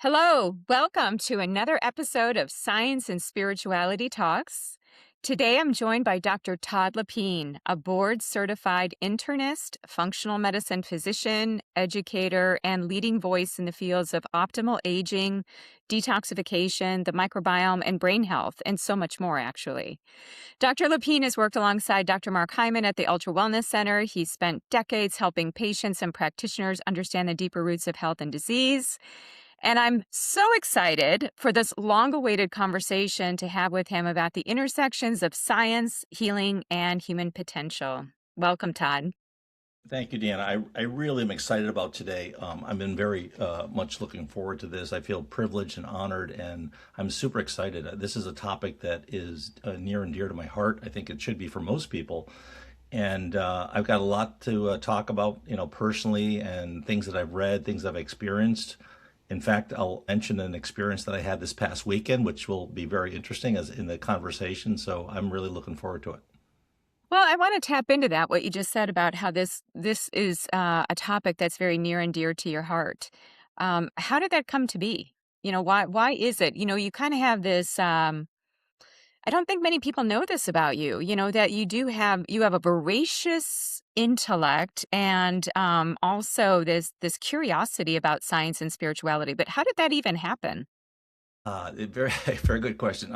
Hello, welcome to another episode of Science and Spirituality Talks. Today I'm joined by Dr. Todd LePine, a board certified internist, functional medicine physician, educator, and leading voice in the fields of optimal aging, detoxification, the microbiome, and brain health, and so much more, actually. Dr. LePine has worked alongside Dr. Mark Hyman at the UltraWellness Center. He's spent decades helping patients and practitioners understand the deeper roots of health and disease. And I'm so excited for this long-awaited conversation to have with him about the intersections of science, healing, and human potential. Welcome, Todd. Thank you, Deanna. I really am excited about today. I've been very much looking forward to this. I feel privileged and honored, and I'm super excited. This is a topic that is near and dear to my heart. I think it should be for most people. And I've got a lot to talk about, personally, and things that I've read, things I've experienced. In fact, I'll mention an experience that I had this past weekend, which will be very interesting as in the conversation. So I'm really looking forward to it. Well, I want to tap into that, what you just said about how this is a topic that's very near and dear to your heart. How did that come to be? Why is it? You kind of have this. I don't think many people know this about you, that you have a voracious intellect and also this curiosity about science and spirituality. But how did that even happen? Very, very good question.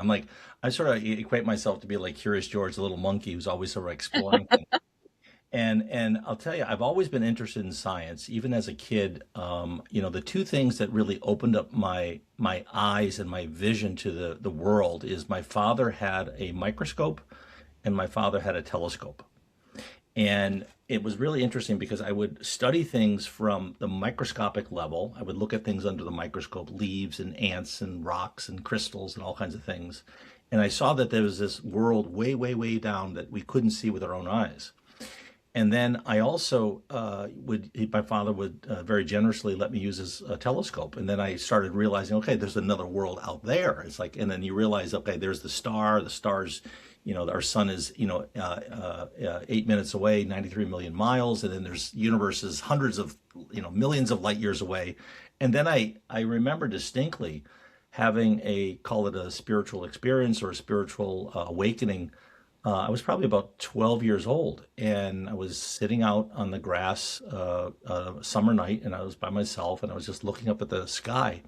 I sort of equate myself to be like Curious George, the little monkey who's always sort of exploring things. And I'll tell you, I've always been interested in science, even as a kid. The two things that really opened up my eyes and my vision to the world is my father had a microscope and my father had a telescope. And it was really interesting because I would study things from the microscopic level. I would look at things under the microscope, leaves and ants and rocks and crystals and all kinds of things. And I saw that there was this world way, way, way down that we couldn't see with our own eyes. And then I also my father would very generously let me use his telescope. And then I started realizing, okay, there's another world out there. It's like, and then you realize, okay, there's the stars, our sun is, 8 minutes away, 93 million miles. And then there's universes, hundreds of, millions of light years away. And then I remember distinctly having call it a spiritual experience or a spiritual awakening. I was probably about 12 years old, and I was sitting out on the grass summer night, and I was by myself, and I was just looking up at the sky.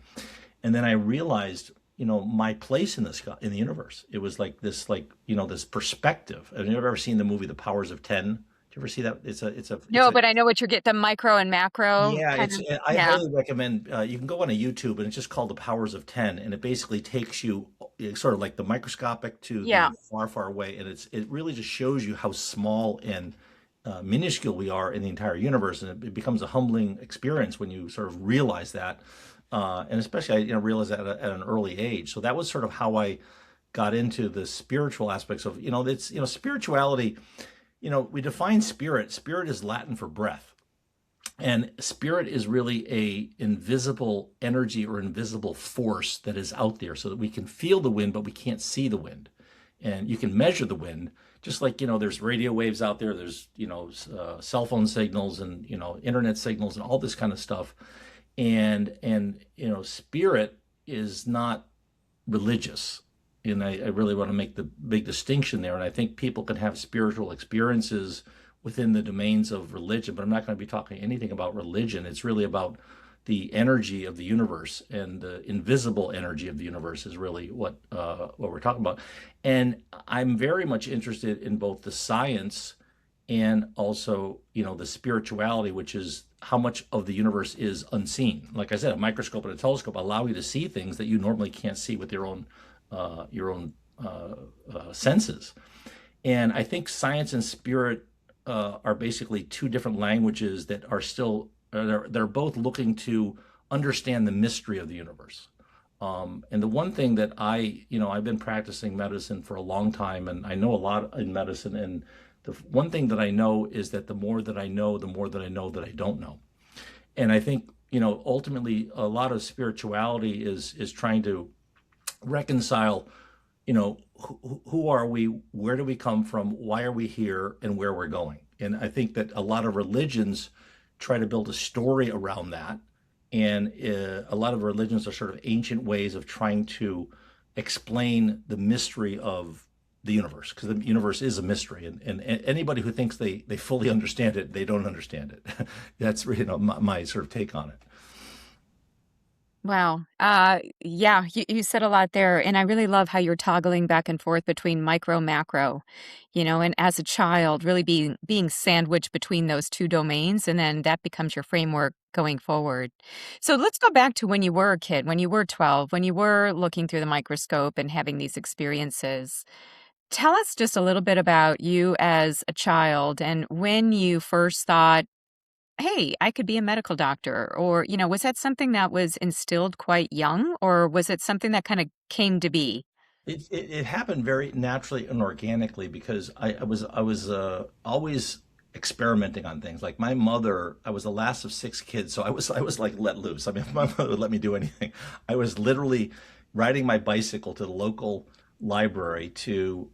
And then I realized, my place in the sky, in the universe. It was like this, this perspective. Have you ever seen the movie The Powers of Ten? Did you ever see that? No, but I know what you're getting, the micro and macro Yeah, kind of. I Yeah. highly recommend, you can go on a YouTube and it's just called The Powers of Ten, and it basically takes you sort of like the microscopic to the Yeah. far, far away, and it really just shows you how small and minuscule we are in the entire universe, and it becomes a humbling experience when you sort of realize that, and especially I realized that at an early age. So that was sort of how I got into the spiritual aspects of, it's, spirituality. We define spirit. Spirit is Latin for breath. And spirit is really a invisible energy or invisible force that is out there so that we can feel the wind, but we can't see the wind. And you can measure the wind, just like, there's radio waves out there, there's, cell phone signals and, internet signals and all this kind of stuff. And spirit is not religious. And I really want to make the big distinction there. And I think people can have spiritual experiences within the domains of religion, but I'm not going to be talking anything about religion. It's really about the energy of the universe, and the invisible energy of the universe is really what we're talking about. And I'm very much interested in both the science and also, the spirituality, which is how much of the universe is unseen. Like I said, a microscope and a telescope allow you to see things that you normally can't see with your own senses. And I think science and spirit are basically two different languages that are still, they're both looking to understand the mystery of the universe. And the one thing that I've been practicing medicine for a long time, and I know a lot in medicine. And the one thing that I know is that the more that I know, the more that I know that I don't know. And I think, ultimately a lot of spirituality is trying to reconcile, who are we, where do we come from, why are we here, and where we're going. And I think that a lot of religions try to build a story around that, And a lot of religions are sort of ancient ways of trying to explain the mystery of the universe, because the universe is a mystery, and anybody who thinks they fully understand it, they don't understand it. That's my sort of take on it. Wow. Yeah, you said a lot there, and I really love how you're toggling back and forth between micro, macro, and as a child, really being sandwiched between those two domains, and then that becomes your framework going forward. So let's go back to when you were a kid, when you were 12, when you were looking through the microscope and having these experiences. Tell us just a little bit about you as a child and when you first thought, hey, I could be a medical doctor. Or, was that something that was instilled quite young, or was it something that kind of came to be? It happened very naturally and organically because I was always experimenting on things. Like my mother, I was the last of six kids, so I was like let loose. I mean, if my mother would let me do anything, I was literally riding my bicycle to the local library to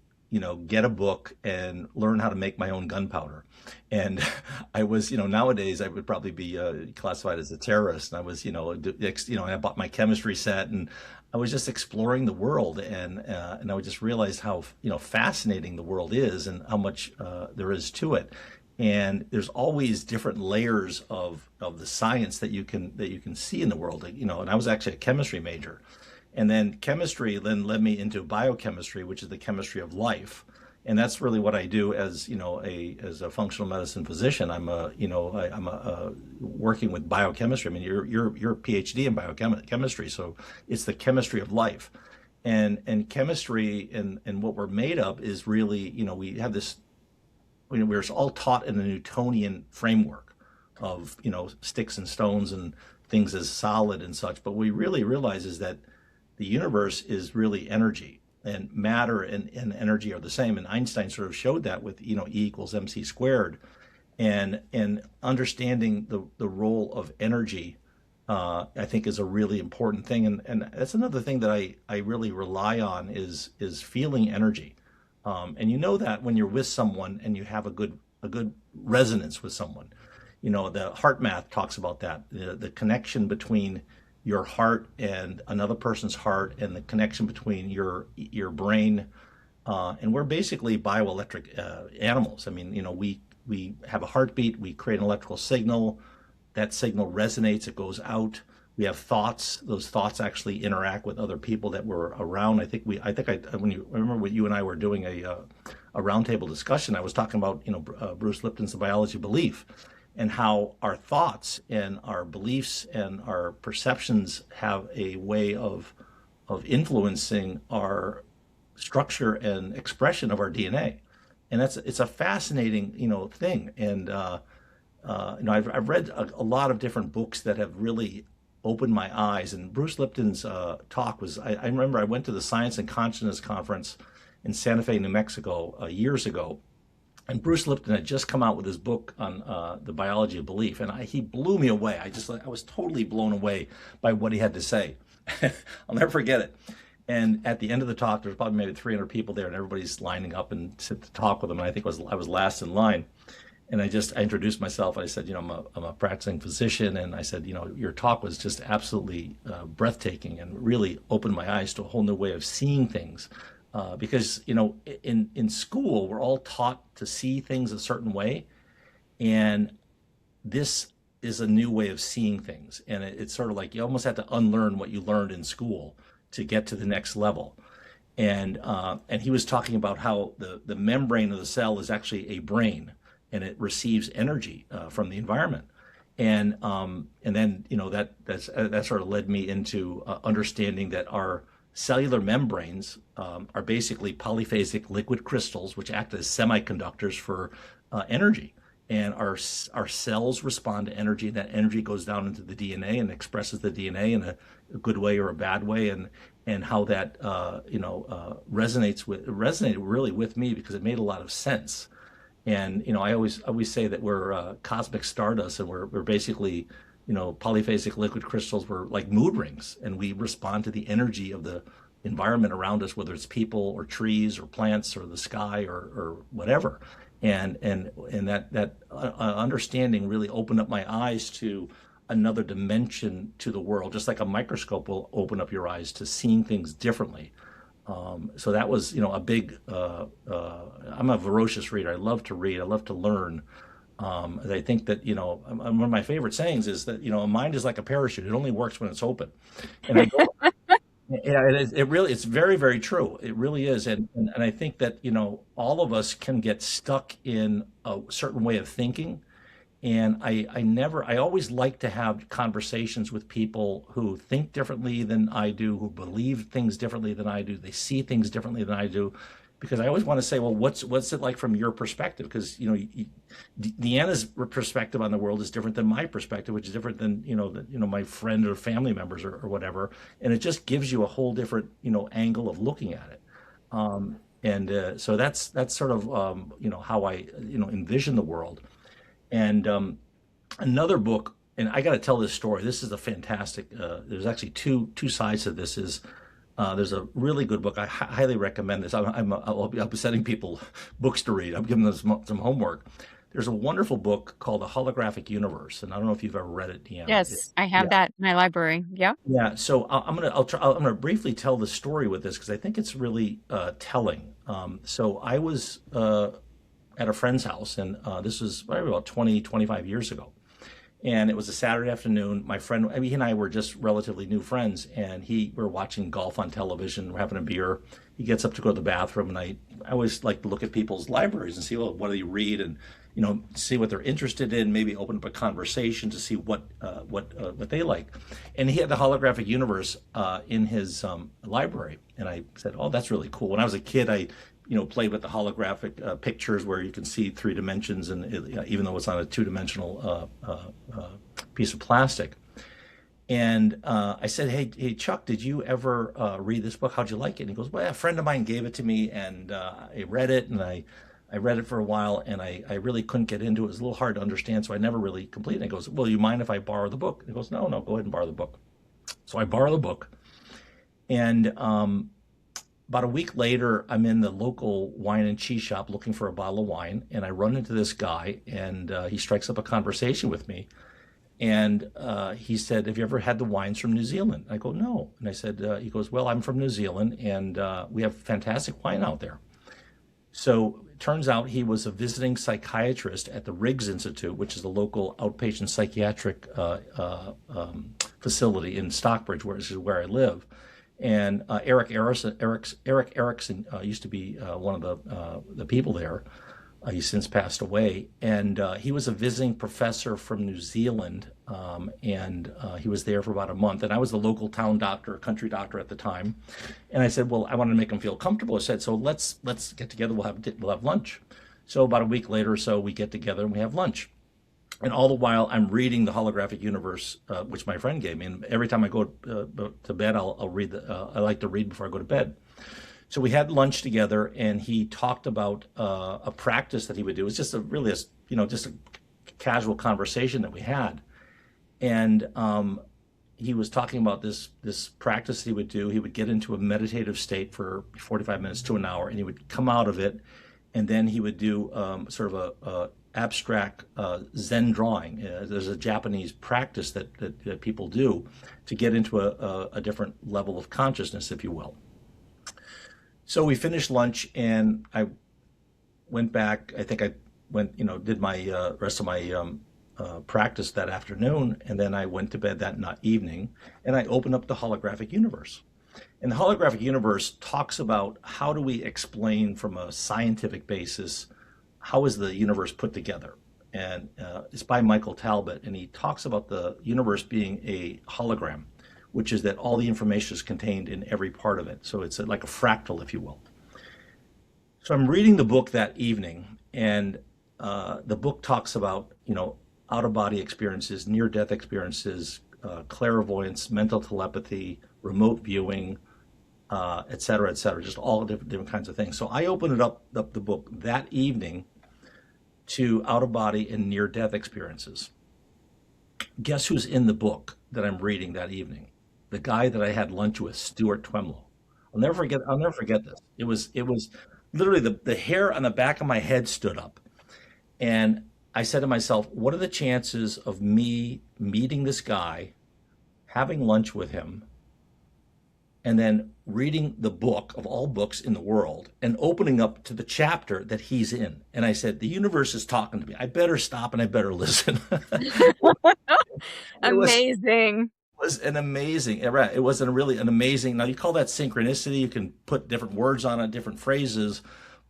get a book and learn how to make my own gunpowder. And I was, nowadays I would probably be classified as a terrorist. And I was, I bought my chemistry set and I was just exploring the world, and I just realized how fascinating the world is and how much there is to it. And there's always different layers of the science that you can see in the world. And I was actually a chemistry major, and then chemistry then led me into biochemistry, which is the chemistry of life. And that's really what I do as a functional medicine physician. I'm working with biochemistry. I mean, you're a PhD in biochemistry, so it's the chemistry of life, and chemistry and what we're made of is really, we have this. We're all taught in a Newtonian framework of sticks and stones and things as solid and such, but we really realize is that the universe is really energy, and matter and energy are the same. And Einstein sort of showed that with E equals mc squared, and understanding the role of energy, I think is a really important thing. And that's another thing that I really rely on is feeling energy. And that when you're with someone and you have a good resonance with someone. The heart math talks about that, the connection between your heart and another person's heart, and the connection between your brain, and we're basically bioelectric animals. I mean, we have a heartbeat, we create an electrical signal, that signal resonates, it goes out. We have thoughts; those thoughts actually interact with other people that were around. When you I remember when you and I were doing a roundtable discussion, I was talking about Bruce Lipton's The Biology of Belief, and how our thoughts and our beliefs and our perceptions have a way of influencing our structure and expression of our DNA. And it's a fascinating thing. And I've read a lot of different books that have really opened my eyes. And Bruce Lipton's talk was, I remember I went to the Science and Consciousness Conference in Santa Fe, New Mexico, years ago, and Bruce Lipton had just come out with his book on the biology of belief, and he blew me away. I was totally blown away by what he had to say. I'll never forget it. And at the end of the talk, there's probably maybe 300 people there, and everybody's lining up and sit to talk with him. And I think I was last in line. And I introduced myself. I said, I'm a practicing physician, and I said, your talk was just absolutely breathtaking and really opened my eyes to a whole new way of seeing things. Because in school we're all taught to see things a certain way, and this is a new way of seeing things, and it's sort of like you almost have to unlearn what you learned in school to get to the next level. And he was talking about how the membrane of the cell is actually a brain, and it receives energy from the environment. And then that sort of led me into understanding that our cellular membranes are basically polyphasic liquid crystals, which act as semiconductors for energy. And our cells respond to energy. That energy goes down into the DNA and expresses the DNA in a good way or a bad way. And how that resonated really with me, because it made a lot of sense. And I always say that we're cosmic stardust, and we're basically polyphasic liquid crystals. Were like mood rings, and we respond to the energy of the environment around us, whether it's people or trees or plants or the sky or whatever. And that understanding really opened up my eyes to another dimension to the world, just like a microscope will open up your eyes to seeing things differently. So that was, a big. I'm a voracious reader. I love to read. I love to learn. I think that, one of my favorite sayings is that, a mind is like a parachute. It only works when it's open. And I go, yeah, it really, it's very, very true. It really is. And I think that, all of us can get stuck in a certain way of thinking. And I always like to have conversations with people who think differently than I do, who believe things differently than I do. They see things differently than I do, because I always want to say, well, what's it like from your perspective? Because, Deanna's perspective on the world is different than my perspective, which is different than, my friend or family members or whatever. And it just gives you a whole different, angle of looking at it. So that's sort of, how I, envision the world. And another book, and I got to tell this story. This is a fantastic. There's actually two sides to this. There's a really good book. I highly recommend this. I'll be sending people books to read. I'm giving them some homework. There's a wonderful book called The Holographic Universe, and I don't know if you've ever read it, Deanna. Yes, I have Yeah, that in my library. Yeah. yeah. So I'm gonna briefly tell the story with this because I think it's really telling. So I was at a friend's house, and this was probably about 25 years ago. And it was a Saturday afternoon. My friend, he and I were just relatively new friends, and we were watching golf on television. We're having a beer. He gets up to go to the bathroom, and I always like to look at people's libraries and see, well, what do they read, and see what they're interested in. Maybe open up a conversation to see what they like. And he had the Holographic Universe in his library, and I said, "Oh, that's really cool." When I was a kid, I played with the holographic pictures where you can see three dimensions, and even though it's on a two-dimensional piece of plastic. And I said, hey, Chuck, did you ever read this book? How'd you like it? And he goes, well, a friend of mine gave it to me, and I read it, and I read it for a while, and I really couldn't get into it. It was a little hard to understand, so I never really completed it. He goes, well, you mind if I borrow the book? And he goes, no, go ahead and borrow the book. So I borrow the book, and about a week later, I'm in the local wine and cheese shop looking for a bottle of wine, and I run into this guy, and he strikes up a conversation with me. And he said, have you ever had the wines from New Zealand? I go, no. And I said, he goes, well, I'm from New Zealand, and we have fantastic wine out there. So it turns out he was a visiting psychiatrist at the Riggs Institute, which is the local outpatient psychiatric facility in Stockbridge, which is where I live. And Eric Erickson used to be one of the people there. He's since passed away, and he was a visiting professor from New Zealand, and he was there for about a month. And I was the local town doctor, country doctor at the time. And I said, well, I wanted to make him feel comfortable. I said, so let's get together. We'll have lunch. So about a week later or so, we get together and we have lunch. And all the while, I'm reading the Holographic Universe, which my friend gave me. And every time I go to bed, I'll read. I like to read before I go to bed. So we had lunch together, and he talked about a practice that he would do. It was just just a casual conversation that we had, and he was talking about this practice he would do. He would get into a meditative state for 45 minutes to an hour, and he would come out of it, and then he would do sort of a abstract Zen drawing. There's a Japanese practice that people do to get into a different level of consciousness, if you will. So we finished lunch, and I went back. I think I went, did my rest of my practice that afternoon, and then I went to bed that evening, and I opened up the Holographic Universe. And the Holographic Universe talks about how do we explain from a scientific basis how is the universe put together. And it's by Michael Talbot, and he talks about the universe being a hologram, which is that all the information is contained in every part of it. So it's like a fractal, if you will. So I'm reading the book that evening, and the book talks about, out-of-body experiences, near-death experiences, clairvoyance, mental telepathy, remote viewing, et cetera, just all different kinds of things. So I opened up the book that evening to out-of-body and near-death experiences. Guess who's in the book that I'm reading that evening? The guy that I had lunch with, Stuart Twemlow. I'll never forget this. It was literally the hair on the back of my head stood up. And I said to myself, what are the chances of me meeting this guy, having lunch with him, and then reading the book of all books in the world and opening up to the chapter that he's in? And I said, the universe is talking to me. I better stop and I better listen. It Amazing. was an amazing, right, it was a really an amazing, now you call that synchronicity, you can put different words on it, different phrases,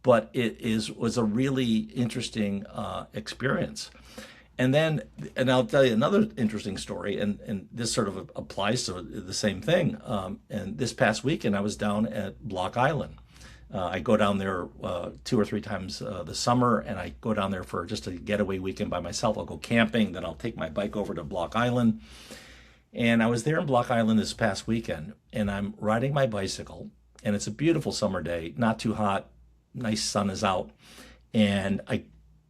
but it is was a really interesting experience. And then, and I'll tell you another interesting story, and this sort of applies to the same thing. And this past weekend, I was down at Block Island. I go down there 2 or 3 times the summer, and I go down there for just a getaway weekend by myself. I'll go camping, then I'll take my bike over to Block Island. And I was there in Block Island this past weekend, and I'm riding my bicycle, and it's a beautiful summer day, not too hot, nice sun is out, and I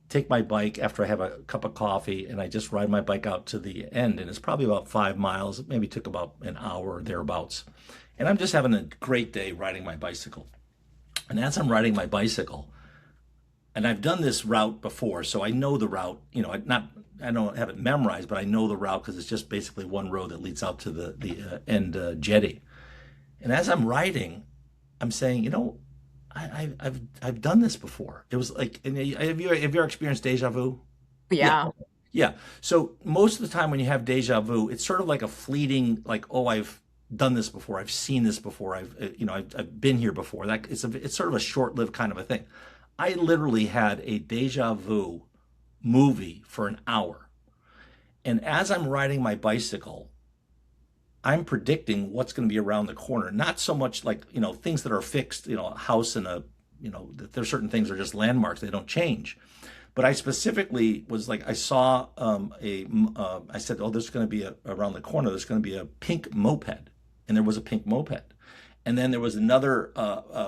take my bike after I have a cup of coffee, and I just ride my bike out to the end, and it's probably about 5 miles. It maybe took about an hour or thereabouts, and I'm just having a great day riding my bicycle. And as I'm riding my bicycle, and I've done this route before, so I know the route. I don't have it memorized, but I know the route because it's just basically one road that leads out to the end jetty. And as I'm riding, I'm saying, I've done this before. It was like, and have you ever experienced deja vu? Yeah, Yeah. yeah. So most of the time when you have deja vu, it's sort of like a fleeting, like, oh, I've done this before, I've seen this before, I've been here before. That it's sort of a short-lived kind of a thing. I literally had a deja vu movie for an hour, and as I'm riding my bicycle, I'm predicting what's going to be around the corner. Not so much like, things that are fixed, a house and there's certain things that are just landmarks. They don't change. But I specifically was like, I saw I said, oh, there's going to be around the corner, there's going to be a pink moped. And there was a pink moped. And then there was another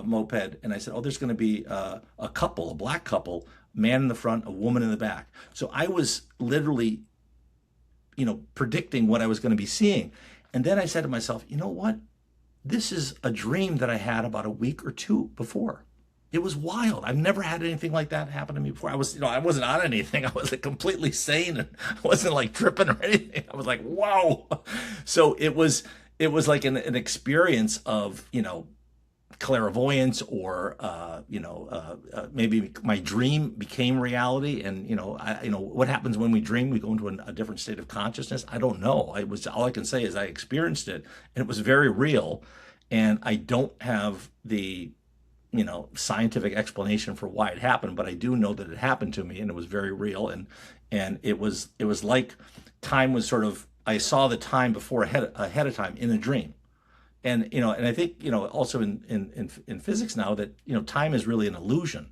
moped. And I said, oh, there's going to be a couple, a black couple, man in the front, a woman in the back. So I was literally, predicting what I was going to be seeing. And then I said to myself, you know what? This is a dream that I had about a week or two before. It was wild. I've never had anything like that happen to me before. I wasn't on anything. I was like completely sane, and I wasn't like tripping or anything. I was like, wow. So it was like an experience of, clairvoyance, or maybe my dream became reality. And what happens when we dream? We go into a different state of consciousness. I don't know. All I can say is I experienced it, and it was very real. And I don't have the scientific explanation for why it happened, but I do know that it happened to me, and it was very real. And it was like time was sort of, I saw the time before ahead of time in a dream. And I think also in physics now that time is really an illusion,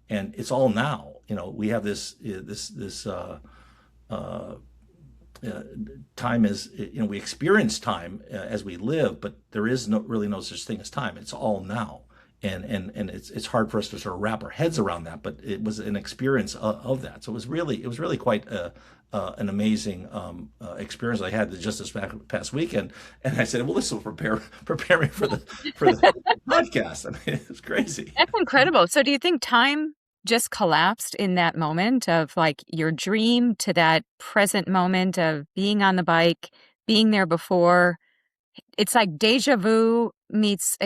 and it's all now. We have this time is, we experience time as we live, but there is really no such thing as time. It's all now. And it's hard for us to sort of wrap our heads around that, but it was an experience of that. So it was really quite an amazing experience I had just this past weekend. And I said, well, this will prepare me for the podcast. I mean, it's crazy. That's incredible. So do you think time just collapsed in that moment of like your dream to that present moment of being on the bike, being there before? It's like deja vu meets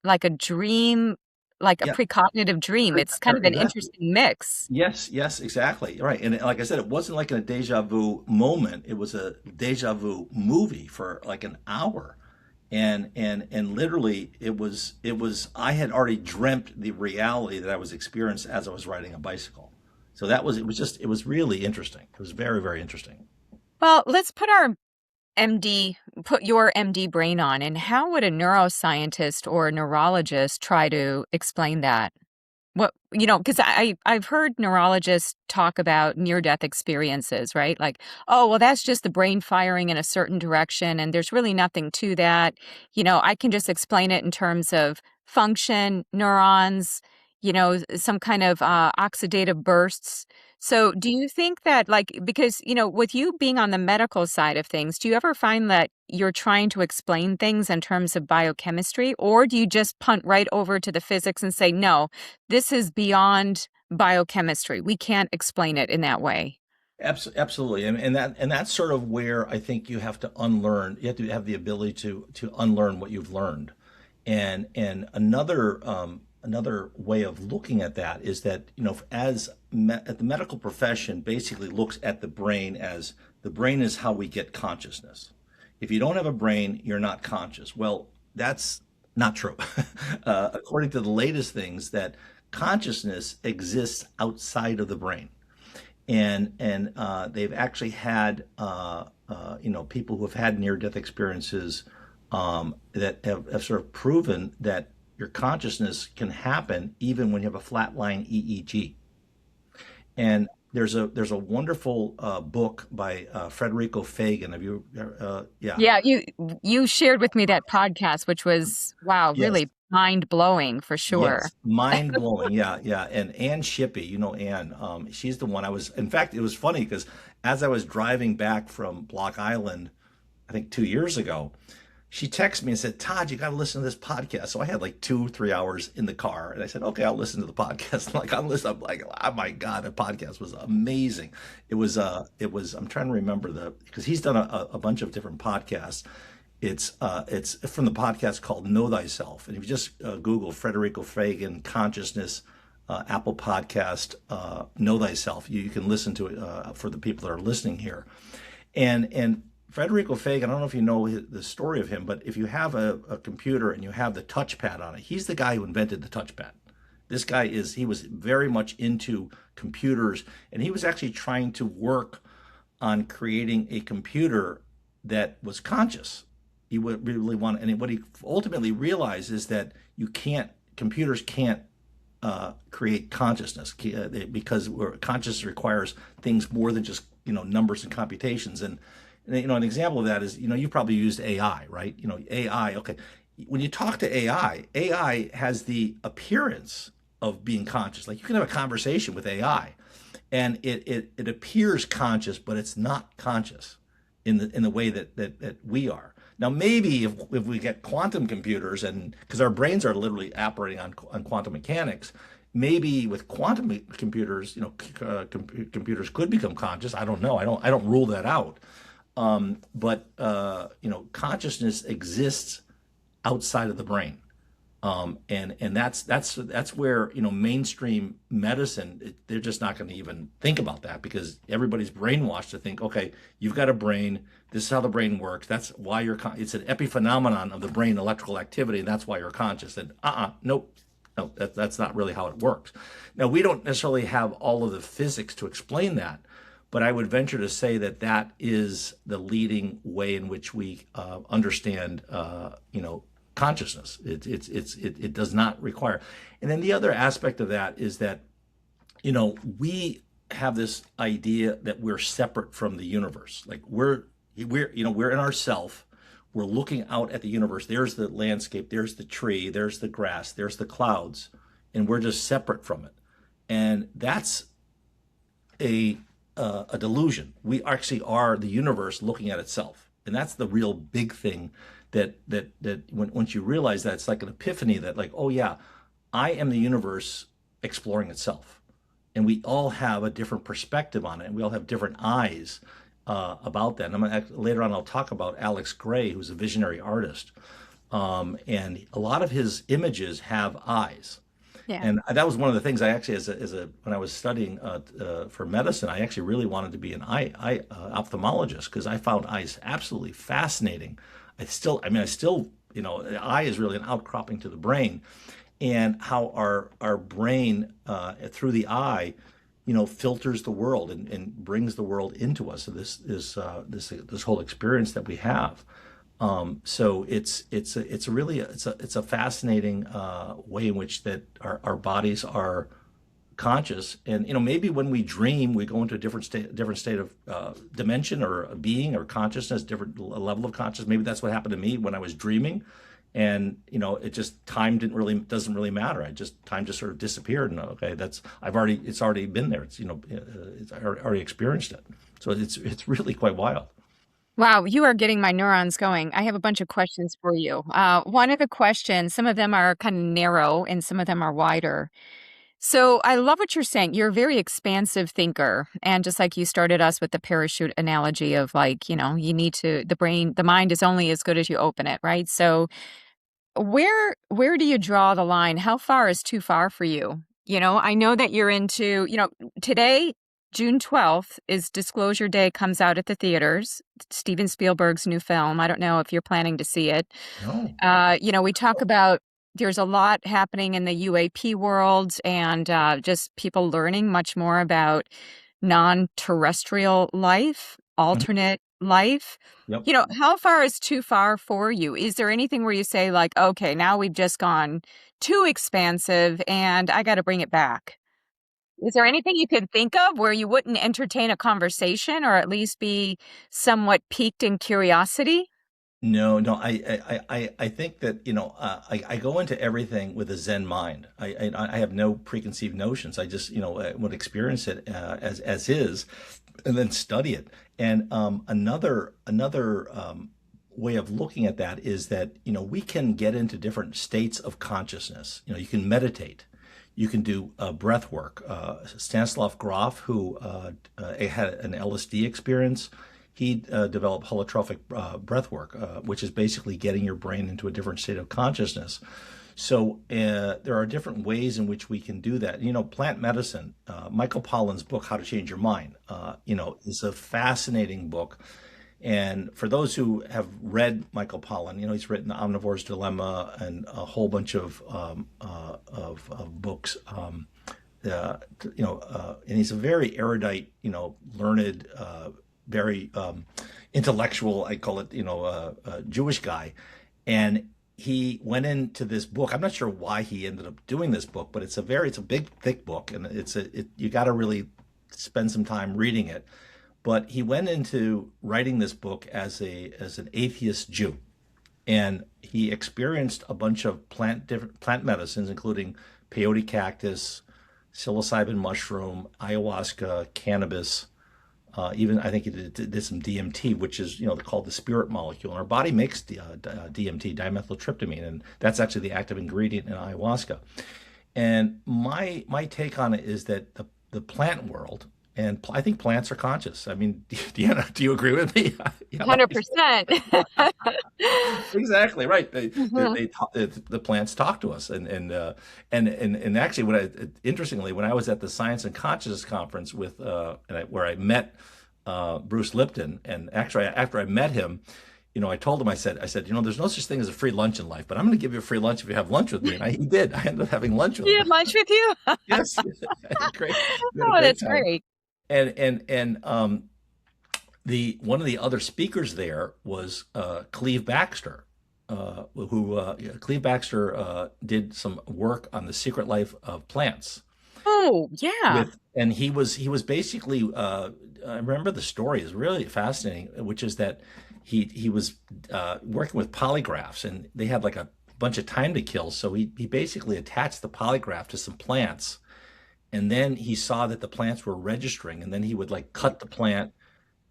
like a dream, like a Yeah, precognitive dream. It's kind of an exactly. interesting mix. Yes, exactly. Right. And like I said, it wasn't like a deja vu moment. It was a deja vu movie for like an hour. And literally it was I had already dreamt the reality that I was experiencing as I was riding a bicycle. So it was really interesting. It was very, very interesting. Well, let's put your MD brain on, and how would a neuroscientist or a neurologist try to explain that? Because I've heard neurologists talk about near-death experiences, right? Like, oh, well, that's just the brain firing in a certain direction, and there's really nothing to that. I can just explain it in terms of function, neurons, some kind of oxidative bursts. So do you think that, like, because, with you being on the medical side of things, do you ever find that you're trying to explain things in terms of biochemistry, or do you just punt right over to the physics and say, no, this is beyond biochemistry. We can't explain it in that way. Absolutely, and that's sort of where I think you have to unlearn. You have to have the ability to unlearn what you've learned, and another way of looking at that is that as the medical profession basically looks at the brain as the brain is how we get consciousness. If you don't have a brain, you're not conscious. Well, that's not true. According to the latest things, that consciousness exists outside of the brain, and they've actually had people who have had near-death experiences that have sort of proven that your consciousness can happen even when you have a flatline EEG. And there's a wonderful book by Federico Fagan. Have you? Yeah. Yeah, you shared with me that podcast, which was wow, Yes. really mind-blowing for sure. Yes, mind blowing. Yeah, yeah. And Ann Shippey, Ann, she's the one I was. In fact, it was funny because as I was driving back from Block Island, I think 2 years ago, she texted me and said, "Todd, you got to listen to this podcast." So I had like 2, 3 hours in the car, and I said, "Okay, I'll listen to the podcast." I'm listening. I'm like, "Oh my God, the podcast was amazing." It was. I'm trying to remember because he's done a bunch of different podcasts. It's from the podcast called Know Thyself, and if you just Google Federico Fagan consciousness, Apple Podcast, Know Thyself, you can listen to it for the people that are listening here. And Federico Fagan, I don't know if you know the story of him, but if you have a computer and you have the touchpad on it, he's the guy who invented the touchpad. This guy he was very much into computers, and he was actually trying to work on creating a computer that was conscious. He would really want, and what he ultimately realized is that computers can't create consciousness because consciousness requires things more than just numbers and computations. And an example of that is you probably used AI, right? AI. Okay, when you talk to AI has the appearance of being conscious. Like you can have a conversation with AI, and it appears conscious, but it's not conscious in the way that we are. Now, maybe if we get quantum computers, and because our brains are literally operating on quantum mechanics, maybe with quantum computers, computers could become conscious. I don't know. I don't rule that out. But consciousness exists outside of the brain, and that's where mainstream medicine, they're just not going to even think about that because everybody's brainwashed to think, okay, you've got a brain. This is how the brain works. That's why it's an epiphenomenon of the brain electrical activity, and that's why you're conscious. And nope, no, that's not really how it works. Now, we don't necessarily have all of the physics to explain that, but I would venture to say that is the leading way in which we understand, consciousness. It does not require. And then the other aspect of that is that, we have this idea that we're separate from the universe. Like we're in ourself. We're looking out at the universe. There's the landscape. There's the tree. There's the grass. There's the clouds, and we're just separate from it. And that's a delusion. We actually are the universe looking at itself, and that's the real big thing. That once you realize that, it's like an epiphany that, like, oh yeah, I am the universe exploring itself, and we all have a different perspective on it, and we all have different eyes about that. And later on, I'll talk about Alex Gray, who's a visionary artist, and a lot of his images have eyes. Yeah. And that was one of the things I actually, when I was studying for medicine, I actually really wanted to be an eye ophthalmologist because I found eyes absolutely fascinating. I still, the eye is really an outcropping to the brain, and how our brain through the eye, filters the world and brings the world into us. So this whole experience that we have. So it's a fascinating way in which that our bodies are conscious, and maybe when we dream we go into a different state of dimension or a being or consciousness, different level of consciousness. Maybe that's what happened to me when I was dreaming, and it just doesn't really matter. Time just sort of disappeared, and okay, it's already been there. It's already experienced it. So it's really quite wild. Wow, you are getting my neurons going. I have a bunch of questions for you. One of the questions, some of them are kind of narrow and some of them are wider. So I love what you're saying. You're a very expansive thinker. And just like you started us with the parachute analogy of like, you need to, the mind is only as good as you open it, right? So where do you draw the line? How far is too far for you? I know that you're into, today, June 12th is Disclosure Day, comes out at the theaters. Steven Spielberg's new film. I don't know if you're planning to see it. No. We talk about there's a lot happening in the UAP world and just people learning much more about non-terrestrial life, Mhm. alternate life. Yep. How far is too far for you? Is there anything where you say like, okay, now we've just gone too expansive and I got to bring it back? Is there anything you could think of where you wouldn't entertain a conversation or at least be somewhat piqued in curiosity? No, no, I think that, I go into everything with a Zen mind. I have no preconceived notions. I just, would experience it as is, and then study it. And another way of looking at that is that, we can get into different states of consciousness. You can meditate. You can do breath work. Stanislav Grof, who had an LSD experience, he developed holotropic breath work, which is basically getting your brain into a different state of consciousness. So there are different ways in which we can do that. Plant medicine, Michael Pollan's book, How to Change Your Mind, is a fascinating book. And for those who have read Michael Pollan, he's written The Omnivore's Dilemma and a whole bunch of books. And he's a very erudite, learned, very intellectual, I call it, Jewish guy. And he went into this book. I'm not sure why he ended up doing this book, but it's a big, thick book, and you got to really spend some time reading it. But he went into writing this book as an atheist Jew, and he experienced a bunch of different plant medicines, including peyote cactus, psilocybin mushroom, ayahuasca, cannabis. Even I think he did some DMT, which is called the spirit molecule, and our body makes DMT, dimethyltryptamine, and that's actually the active ingredient in ayahuasca. And my take on it is that the plant world, and I think plants are conscious. I mean, Deanna, do you agree with me? Yeah, 100%. exactly right. Mhm. The plants talk to us, and actually, interestingly, when I was at the Science and Consciousness conference where I met Bruce Lipton, and actually after I met him, I told him, I said, there's no such thing as a free lunch in life, but I'm going to give you a free lunch if you have lunch with me. And he did. I ended up having lunch with He him. had lunch with you? Yes, great. We had a Oh, great that's time. great. And the one of the other speakers there was Cleve Baxter, who Cleve Baxter did some work on the secret life of plants. Oh, yeah. And he was basically I remember the story is really fascinating, which is that he was working with polygraphs, and they had like a bunch of time to kill, so he basically attached the polygraph to some plants, and then he saw that the plants were registering, and then he would like cut the plant,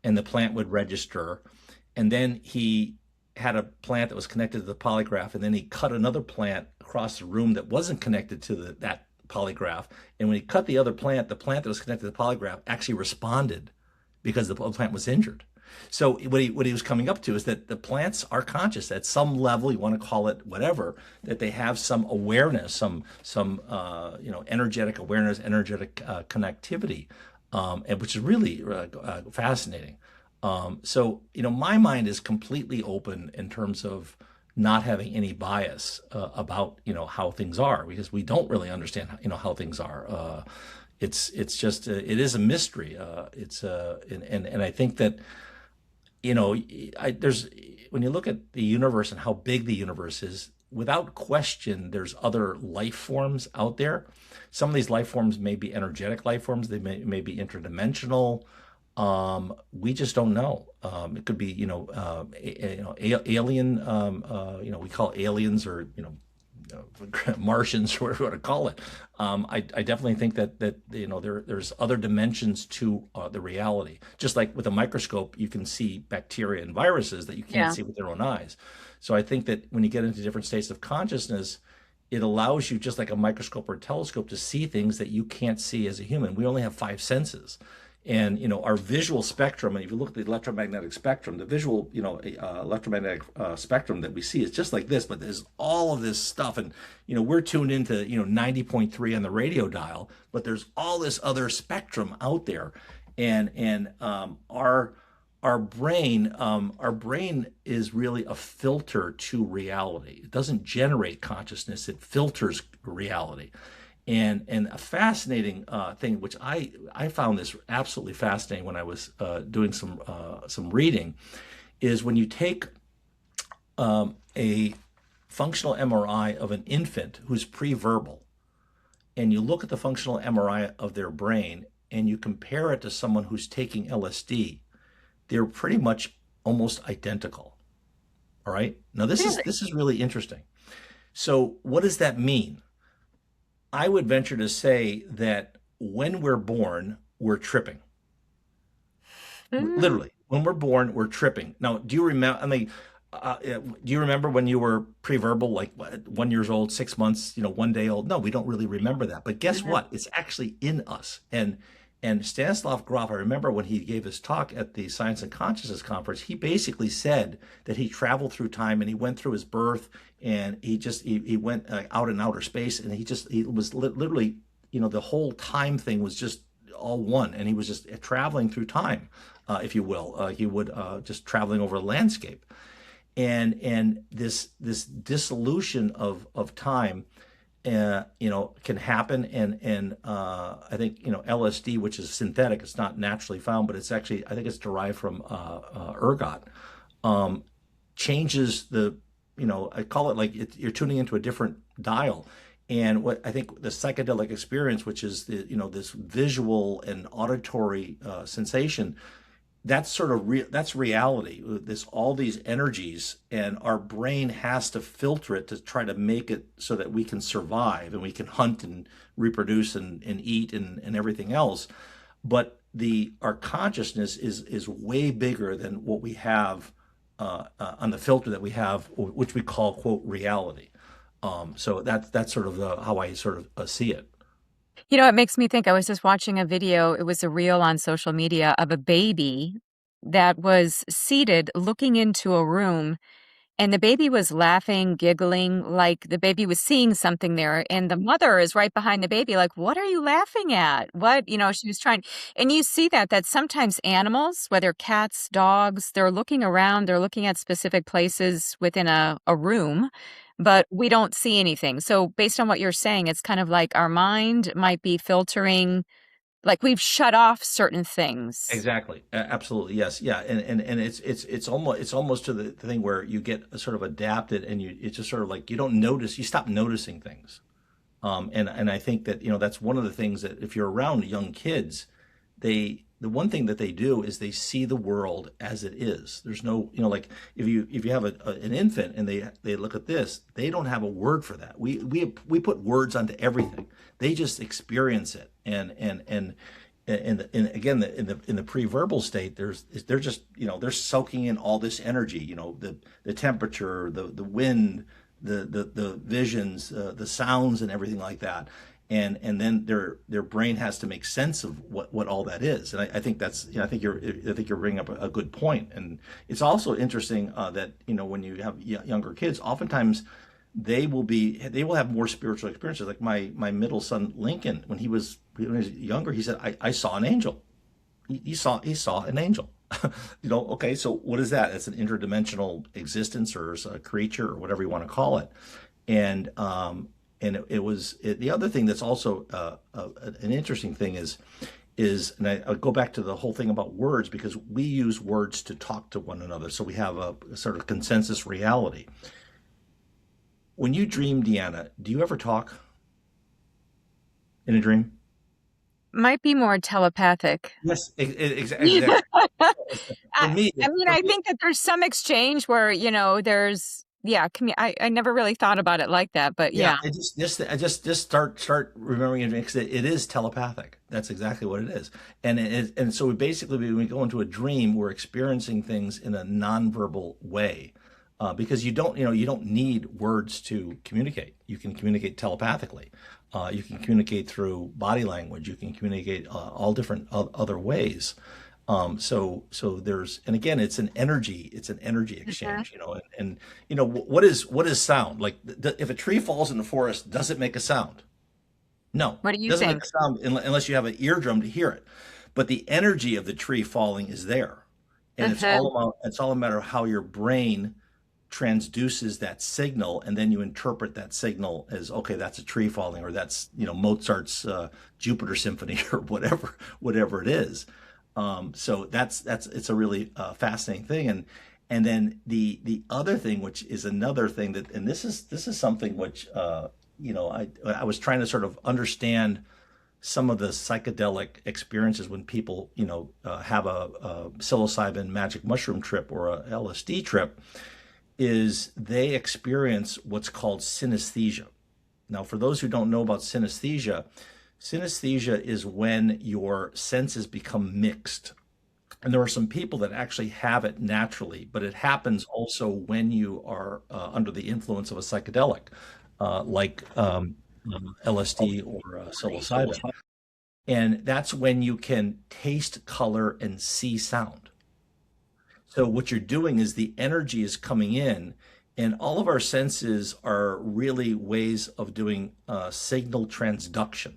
and the plant would register, and then he had a plant that was connected to the polygraph, and then he cut another plant across the room that wasn't connected to that polygraph, and when he cut the other plant, the plant that was connected to the polygraph actually responded because the plant was injured. So what he was coming up to is that the plants are conscious at some level, you want to call it whatever, that they have some awareness, some energetic awareness, energetic connectivity, and which is really fascinating. So my mind is completely open in terms of not having any bias about how things are, because we don't really understand how things are. It's just it is a mystery. And I think that there's when you look at the universe and how big the universe is, without question, there's other life forms out there. Some of these life forms may be energetic life forms. They may be interdimensional. We just don't know. It could be, alien. We call aliens, or Martians, or whatever you want to call it. I definitely think that there's other dimensions to the reality. Just like with a microscope, you can see bacteria and viruses that you can't Yeah. see with your own eyes. So I think that when you get into different states of consciousness, it allows you, just like a microscope or a telescope, to see things that you can't see as a human. We only have five senses. And, our visual spectrum, and if you look at the electromagnetic spectrum, the visual, electromagnetic spectrum that we see is just like this, but there's all of this stuff. And, we're tuned into, 90.3 on the radio dial, but there's all this other spectrum out there. And our brain is really a filter to reality. It doesn't generate consciousness; it filters reality. And a fascinating thing, which I found this absolutely fascinating when I was doing some reading, is when you take a functional MRI of an infant who's pre-verbal, and you look at the functional MRI of their brain, and you compare it to someone who's taking LSD, they're pretty much almost identical. All right. Now Really? this is really interesting. So what does that mean? I would venture to say that when we're born, we're tripping. Mm. Literally, when we're born, we're tripping. Now, do you remember? I mean, do you remember when you were pre-verbal, like 1 year old, 6 months, 1 day old? No, we don't really remember that. But guess Mhm. what? It's actually in us. And Stanislav Grof, I remember when he gave his talk at the Science and Consciousness Conference, he basically said that he traveled through time and he went through his birth, and he went out in outer space, and he was literally, the whole time thing was just all one, and he was just traveling through time, if you will. He would just traveling over a landscape, and this dissolution of time, can happen. And I think, LSD, which is synthetic, it's not naturally found, but it's actually, I think it's derived from ergot, um, changes I call it like you're tuning into a different dial. And what I think the psychedelic experience, which is this visual and auditory sensation, that's sort of that's reality. This all these energies, and our brain has to filter it to try to make it so that we can survive and we can hunt and reproduce and eat and everything else. But the our consciousness is way bigger than what we have on the filter that we have, which we call, quote, reality. So that's sort of how I sort of see it. It makes me think I was just watching a video, it was a reel on social media of a baby that was seated looking into a room. And the baby was laughing, giggling, like the baby was seeing something there, and the mother is right behind the baby like, "What are you laughing at? What?" She was trying, and you see that sometimes animals, whether cats, dogs, they're looking around, they're looking at specific places within a room, but we don't see anything. So based on what you're saying, it's kind of like our mind might be filtering, like we've shut off certain things. Exactly. Absolutely. Yes. Yeah. And it's almost to the thing where you get sort of adapted, and it's just sort of like you don't notice, you stop noticing things. And I think that, that's one of the things that if you're around young kids, the one thing that they do is they see the world as it is. There's no, like if you have an infant and they look at this, they don't have a word for that. We put words onto everything. They just experience it. And again, in the pre-verbal state, they're just, they're soaking in all this energy, the temperature, the wind, the visions, the sounds, and everything like that. And then their brain has to make sense of what all that is. And I think that's, I think you're bringing up a good point. And it's also interesting that, when you have younger kids, oftentimes they will have more spiritual experiences. Like my middle son Lincoln, when he was younger, he said, I saw an angel. He saw an angel. Okay, so what is that? It's an interdimensional existence, or it's a creature, or whatever you want to call it. And the other thing that's also an interesting thing and I'll go back to the whole thing about words, because we use words to talk to one another. So we have a sort of consensus reality. When you dream, Deanna, do you ever talk in a dream? Might be more telepathic. Yes, exactly. For I me, I mean, for I me, think that there's some exchange where, there's yeah, I never really thought about it like that, but yeah, yeah. I just start remembering it, because it is telepathic. That's exactly what it is. And so we basically, when we go into a dream, we're experiencing things in a nonverbal way. because you don't need words to communicate. You can communicate telepathically. You can communicate through body language. You can communicate all different other ways. So there's, and again, it's an energy Mhm. exchange, what is sound? Like if a tree falls in the forest, does it make a sound? No, What do it you doesn't make think? a sound unless you have an eardrum to hear it. But the energy of the tree falling is there. And Mhm. it's all a matter of how your brain transduces that signal, and then you interpret that signal as, okay, that's a tree falling, or that's, Mozart's Jupiter Symphony, or whatever it is. So that's it's a really fascinating thing. And then the other thing, which is another thing that, and this is something which I was trying to sort of understand some of the psychedelic experiences when people have a psilocybin magic mushroom trip or a LSD trip, is they experience what's called synesthesia. Now, for those who don't know about synesthesia, synesthesia is when your senses become mixed. And there are some people that actually have it naturally, but it happens also when you are under the influence of a psychedelic, like LSD or psilocybin. And that's when you can taste color and see sound. So what you're doing is the energy is coming in, and all of our senses are really ways of doing signal transduction.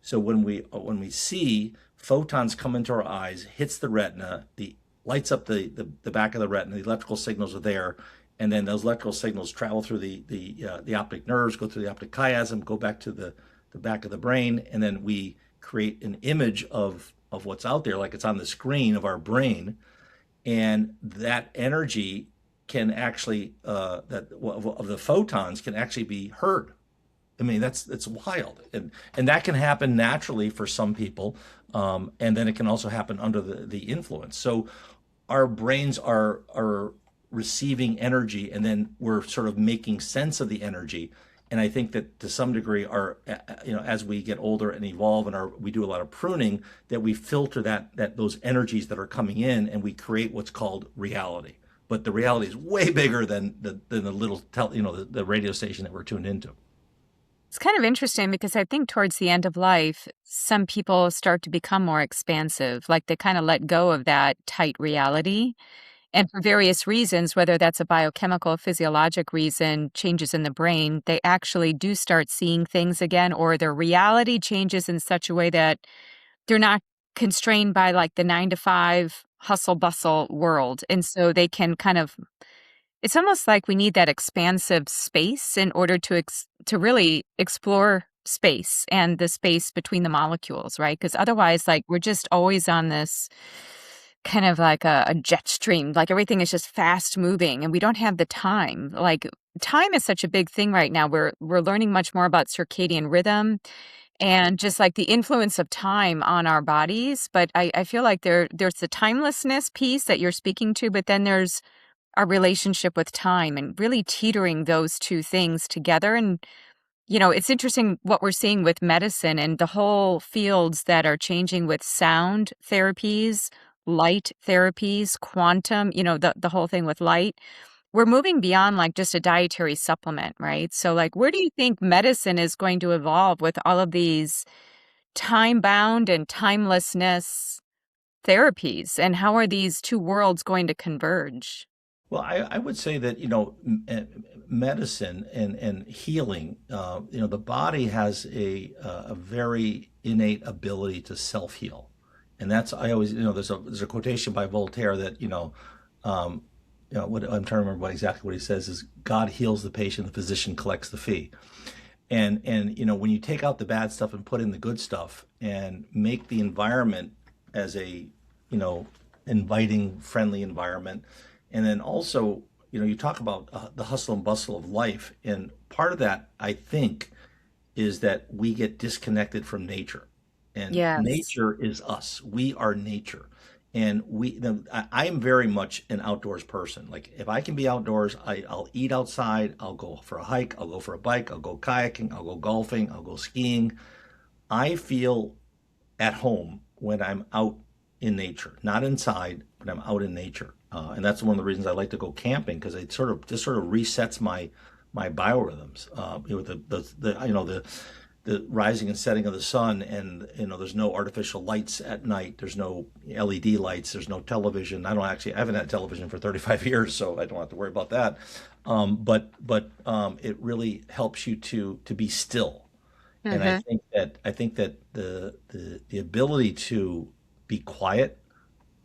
So when we see photons come into our eyes, hits the retina, the lights up the back of the retina, the electrical signals are there, and then those electrical signals travel through the optic nerves, go through the optic chiasm, go back to the back of the brain, and then we create an image of what's out there, like it's on the screen of our brain, and that energy can actually that of the photons can actually be heard. I mean, that's wild, and that can happen naturally for some people, and then it can also happen under the influence. So our brains are receiving energy, and then we're sort of making sense of the energy. And I think that to some degree, as we get older and evolve, and we do a lot of pruning, that we filter those energies that are coming in, and we create what's called reality. But the reality is way bigger than the little the radio station that we're tuned into. It's kind of interesting because I think towards the end of life, some people start to become more expansive, like they kind of let go of that tight reality. And for various reasons, whether that's a biochemical, physiologic reason, changes in the brain, they actually do start seeing things again, or their reality changes in such a way that they're not constrained by like the 9 to 5 hustle bustle world. And so they can kind of, it's almost like we need that expansive space in order to really explore space and the space between the molecules, right? Because otherwise, like, we're just always on this kind of like a jet stream, like everything is just fast moving and we don't have the time. Like, time is such a big thing right now. We're learning much more about circadian rhythm and just like the influence of time on our bodies. But I feel like there's the timelessness piece that you're speaking to, but then there's our relationship with time and really teetering those two things together. And, it's interesting what we're seeing with medicine and the whole fields that are changing with sound therapies, light therapies, quantum, the whole thing with light. We're moving beyond like just a dietary supplement, right? So, like, where do you think medicine is going to evolve with all of these time bound and timelessness therapies? And how are these two worlds going to converge? Well, I would say that, medicine and healing, the body has a very innate ability to self heal, and that's I always, there's a quotation by Voltaire that, what I'm trying to remember exactly what he says is, God heals the patient, the physician collects the fee. And when you take out the bad stuff and put in the good stuff and make the environment as a, inviting, friendly environment, and then also, you talk about the hustle and bustle of life, and part of that, I think, is that we get disconnected from nature, and Yes. nature is us. We are nature, and I am very much an outdoors person. Like, if I can be outdoors, I'll eat outside. I'll go for a hike. I'll go for a bike. I'll go kayaking. I'll go golfing. I'll go skiing. I feel at home when I'm out in nature, not inside, but I'm out in nature. And that's one of the reasons I like to go camping, because it sort of resets my biorhythms. The rising and setting of the sun, and there's no artificial lights at night. There's no LED lights. There's no television. I haven't had television for 35 years, so I don't have to worry about that. But it really helps you to be still. And Hmm. I think that the ability to be quiet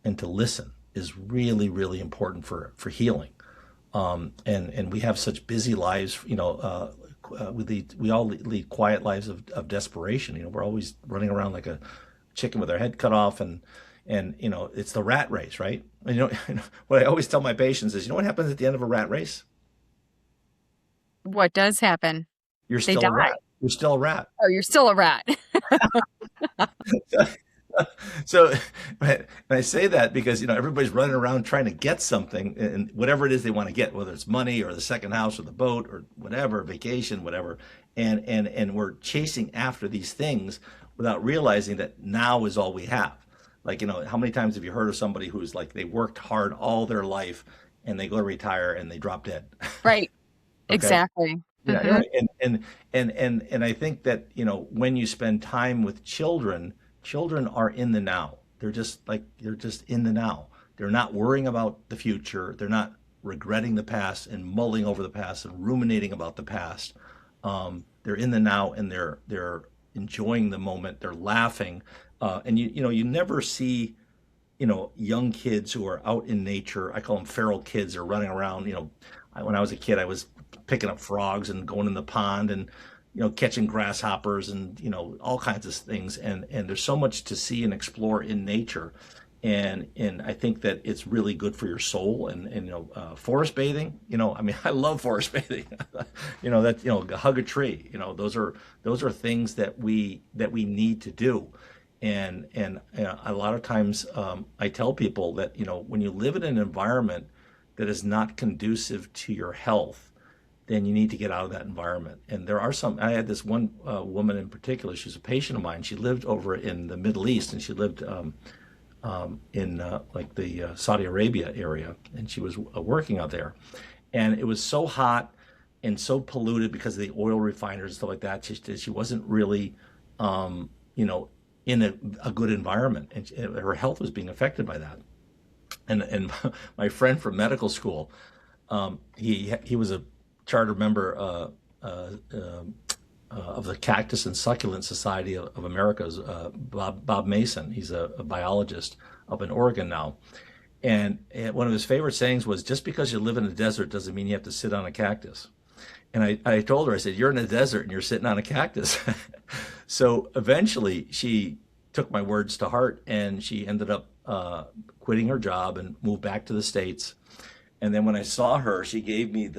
and to listen is really, really important for healing. And we have such busy lives. We all lead quiet lives of desperation. We're always running around like a chicken with our head cut off, and it's the rat race, right? And what I always tell my patients is, what happens at the end of a rat race? What does happen? You're They still a die. rat. You're still a rat. Oh, you're still a rat. So, and I say that because everybody's running around trying to get something, and whatever it is they want to get, whether it's money or the second house or the boat or whatever, vacation, whatever, and we're chasing after these things without realizing that now is all we have. Like, how many times have you heard of somebody who's like, they worked hard all their life and they go to retire and they drop dead? Right. Okay. Exactly. Yeah, Hmm. right. And I think that, when you spend time with children, children are in the now. They're just in the now. They're not worrying about the future. They're not regretting the past and mulling over the past and ruminating about the past. They're in the now, and they're enjoying the moment. They're laughing. And you never see, young kids who are out in nature. I call them feral kids, are running around. When I was a kid, I was picking up frogs and going in the pond, and catching grasshoppers, and all kinds of things. And there's so much to see and explore in nature. And I think that it's really good for your soul. And forest bathing. I mean, I love forest bathing. Hug a tree. Those are things that we need to do. And a lot of times, I tell people that when you live in an environment that is not conducive to your health, then you need to get out of that environment. And there are some. I had this one woman in particular. She's a patient of mine. She lived over in the Middle East, and she lived in like the Saudi Arabia area, and she was working out there. And it was so hot and so polluted because of the oil refiners and stuff like that. She wasn't really, you know, in a good environment, and her health was being affected by that. And my friend from medical school, he was a charter member of the Cactus and Succulent Society of America's Bob Mason. He's a biologist up in Oregon now. And one of his favorite sayings was, just because you live in a desert doesn't mean you have to sit on a cactus. And I told her, I said, you're in a desert and you're sitting on a cactus. So eventually she took my words to heart, and she ended up quitting her job and moved back to the States. And then when I saw her, she gave me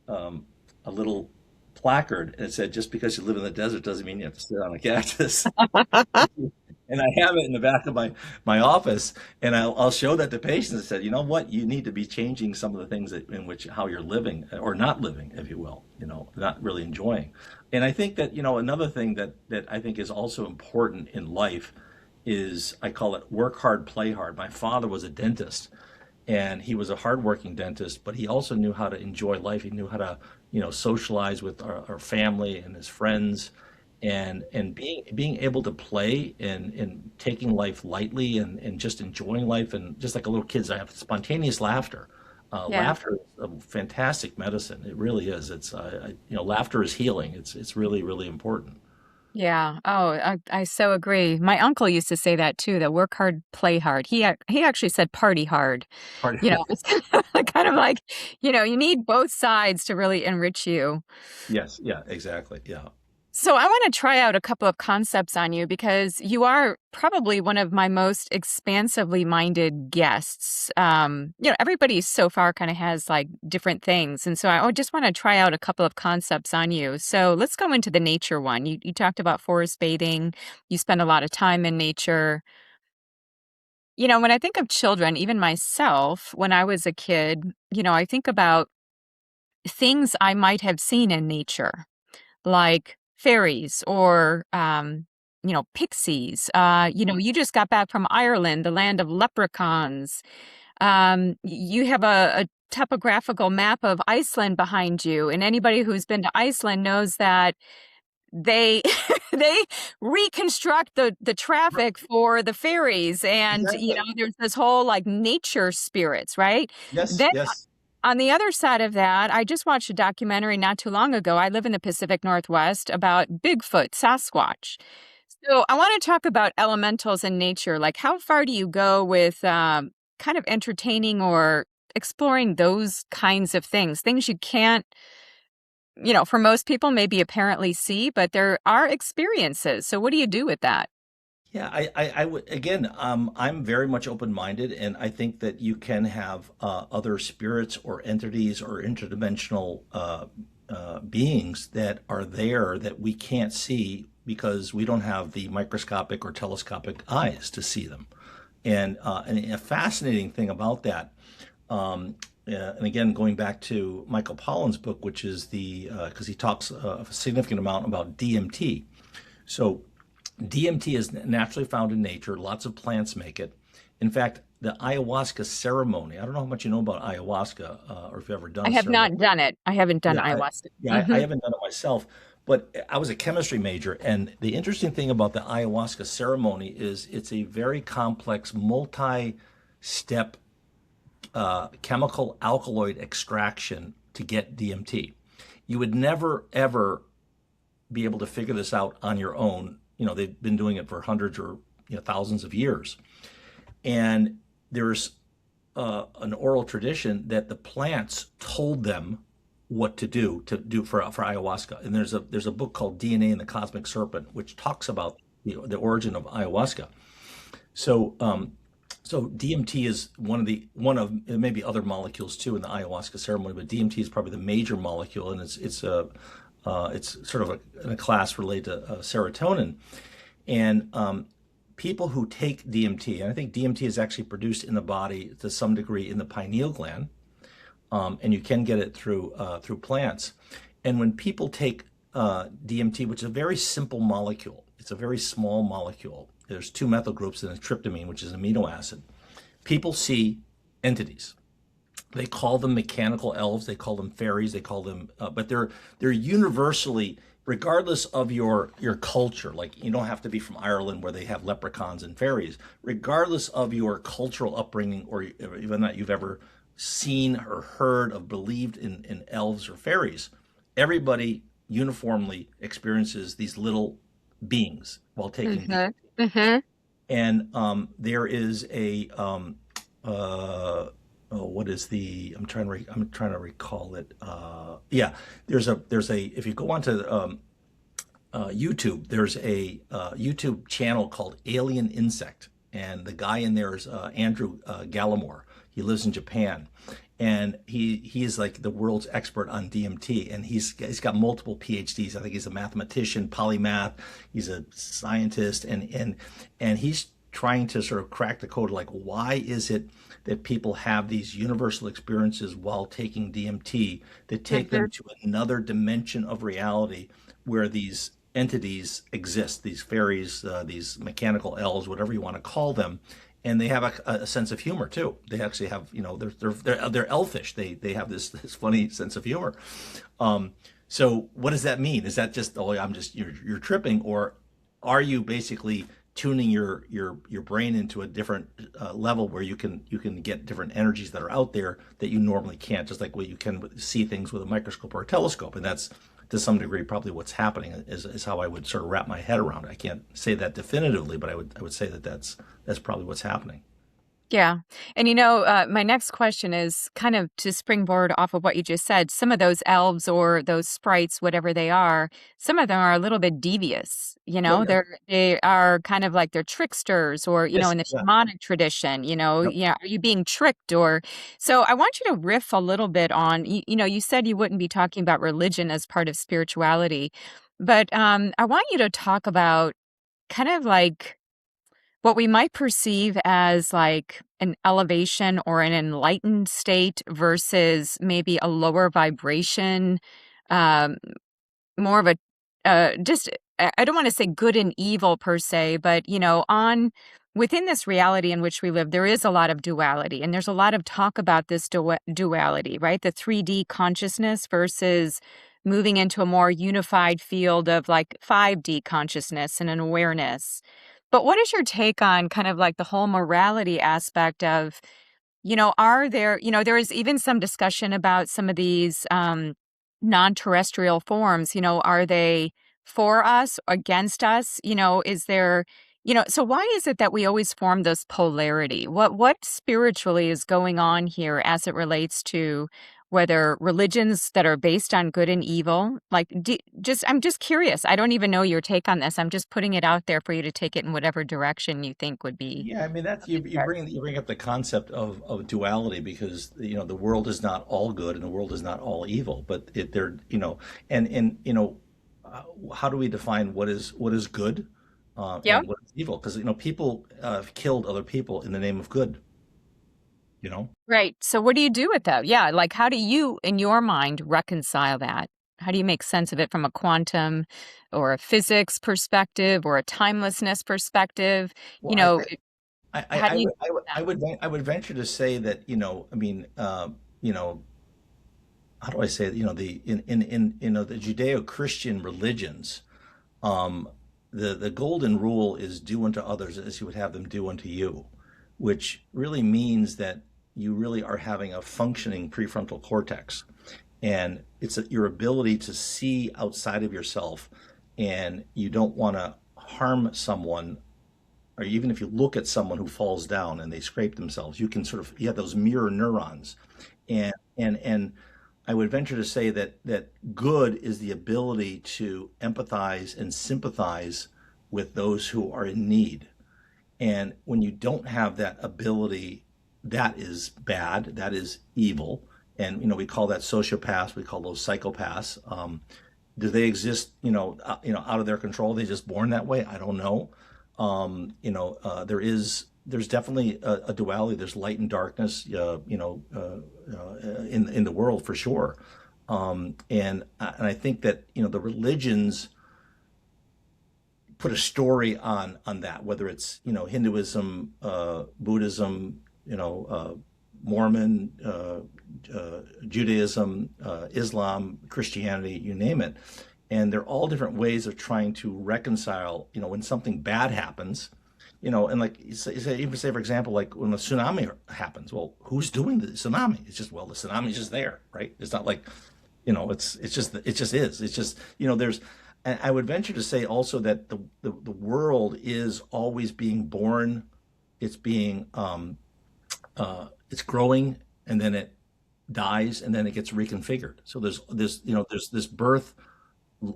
a little placard, and it said, just because you live in the desert doesn't mean you have to sit on a cactus. And I have it in the back of my office, and I'll show that to patients. I said, you know what, you need to be changing some of the things in which how you're living, or not living, if you will, not really enjoying. And I think that, another thing that I think is also important in life is, I call it work hard, play hard. My father was a dentist, and he was a hardworking dentist, but he also knew how to enjoy life. He knew how to, socialize with our family and his friends, and being able to play, and taking life lightly, and just enjoying life, and just like a little kids, I have spontaneous laughter. Yeah. Laughter is a fantastic medicine. It really is. Laughter is healing. It's really, really important. Yeah. Oh, I so agree. My uncle used to say that too, that work hard, play hard. He actually said party hard. Part It's kind of like, you need both sides to really enrich you. Yes, yeah, exactly. Yeah. So I want to try out a couple of concepts on you because you are probably one of my most expansively minded guests. Everybody so far kind of has like different things. And so I just want to try out a couple of concepts on you. So let's go into the nature one. You talked about forest bathing. You spend a lot of time in nature. When I think of children, even myself, when I was a kid, I think about things I might have seen in nature like fairies or pixies. You just got back from Ireland, the land of leprechauns. You have a topographical map of Iceland behind you, and anybody who's been to Iceland knows that they they reconstruct the Right. traffic for the ferries, and Exactly. there's this whole like nature spirits, right? Yes, Then yes. on the other side of that, I just watched a documentary not too long ago. I live in the Pacific Northwest about Bigfoot, Sasquatch. So I want to talk about elementals in nature. Like, how far do you go with kind of entertaining or exploring those kinds of things you can't, for most people, maybe apparently see, but there are experiences. So what do you do with that? Yeah, I would again. I'm very much open-minded, and I think that you can have other spirits or entities or interdimensional beings that are there that we can't see because we don't have the microscopic or telescopic eyes to see them. And a fascinating thing about that, and again, going back to Michael Pollan's book, which is because he talks a significant amount about DMT. So DMT is naturally found in nature. Lots of plants make it. In fact, the ayahuasca ceremony, I don't know how much you know about ayahuasca or if you've ever done I a have ceremony. not done it. I haven't done Yeah, ayahuasca. I haven't done it myself, but I was a chemistry major. And the interesting thing about the ayahuasca ceremony is it's a very complex, multi step chemical alkaloid extraction to get DMT. You would never, ever be able to figure this out on your own. They've been doing it for hundreds or thousands of years. And there's an oral tradition that the plants told them what to do for ayahuasca. And there's a book called DNA and the Cosmic Serpent, which talks about the origin of ayahuasca. So so DMT is one of maybe other molecules too in the ayahuasca ceremony, but DMT is probably the major molecule, and it's sort of in a class related to serotonin. And people who take DMT, and I think DMT is actually produced in the body to some degree in the pineal gland, and you can get it through plants. And when people take DMT, which is a very simple molecule, it's a very small molecule. There's two methyl groups and a tryptamine, which is an amino acid. People see entities. They call them mechanical elves. They call them fairies. They call them, but they're universally, regardless of your culture. Like you don't have to be from Ireland where they have leprechauns and fairies. Regardless of your cultural upbringing or even that you've ever seen or heard of, believed in elves or fairies, everybody uniformly experiences these little beings while taking the. Mm-hmm. Mm-hmm. And there is a what is the I'm trying to recall it. Yeah, there's a if you go onto YouTube, there's a YouTube channel called Alien Insect, and the guy in there is Andrew Gallimore. He lives in Japan, and he is like the world's expert on DMT, and he's got multiple PhDs. I think he's a mathematician, polymath. He's a scientist, and he's trying to sort of crack the code. Like, why is it that people have these universal experiences while taking DMT that take Mm-hmm. them to another dimension of reality where these entities exist, these fairies, these mechanical elves, whatever you want to call them, and they have a sense of humor too. They actually have, they're elfish. They have this funny sense of humor. So what does that mean? Is that just you're tripping, or are you basically tuning your brain into a different level where you can get different energies that are out there that you normally can't, just like what you can see things with a microscope or a telescope, and that's to some degree probably what's happening is how I would sort of wrap my head around it. I can't say that definitively, but I would say that that's probably what's happening. Yeah. And my next question is kind of to springboard off of what you just said. Some of those elves or those sprites, whatever they are, some of them are a little bit devious. Yeah, yeah. They are kind of like they're tricksters, or Yes, in the yeah. shamanic tradition, Yep. yeah, are you being tricked? Or so I want you to riff a little bit on, you said you wouldn't be talking about religion as part of spirituality, but I want you to talk about kind of like what we might perceive as like an elevation or an enlightened state versus maybe a lower vibration, um, more of a just I don't want to say good and evil per se, but on within this reality in which we live, there is a lot of duality, and there's a lot of talk about this duality, right? The 3D consciousness versus moving into a more unified field of like 5D consciousness and an awareness. But what is your take on kind of like the whole morality aspect of, are there, there is even some discussion about some of these non-terrestrial forms, are they for us, against us? Is there, so why is it that we always form this polarity? What spiritually is going on here as it relates to whether religions that are based on good and evil, like I'm just curious. I don't even know your take on this. I'm just putting it out there for you to take it in whatever direction you think would be Yeah, I mean that's of you interest. bring up the concept of duality because the world is not all good and the world is not all evil, but they're and how do we define what is good Yep. and what is evil? Because people have killed other people in the name of good, you know. Right. So what do you do with that? Yeah, like how do you, in your mind, reconcile that? How do you make sense of it from a quantum or a physics perspective or a timelessness perspective? Well, I think How do you do I that? would I would venture to say that I mean you know how do I say it? The in the Judeo-Christian religions, um, the golden rule is do unto others as you would have them do unto you, which really means that you really are having a functioning prefrontal cortex, and it's your ability to see outside of yourself, and you don't want to harm someone, or even if you look at someone who falls down and they scrape themselves, you have those mirror neurons, and I would venture to say that good is the ability to empathize and sympathize with those who are in need. And when you don't have that ability, that is bad, that is evil. And we call that sociopaths, we call those psychopaths. Do they exist, out of their control? Are they just born that way? I don't know. There's definitely a duality. There's light and darkness, in the world for sure. And I think that the religions put a story on that, whether it's Hinduism, Buddhism, Mormon, Judaism, Islam, Christianity, you name it, and they're all different ways of trying to reconcile. When something bad happens, and like even say for example, like when a tsunami happens, well, who's doing the tsunami? It's just, well, the tsunami's just there, right? It's not like it just is. It's just there's. And I would venture to say also that the world is always being born. It's being it's growing, and then it dies, and then it gets reconfigured. So there's this birth,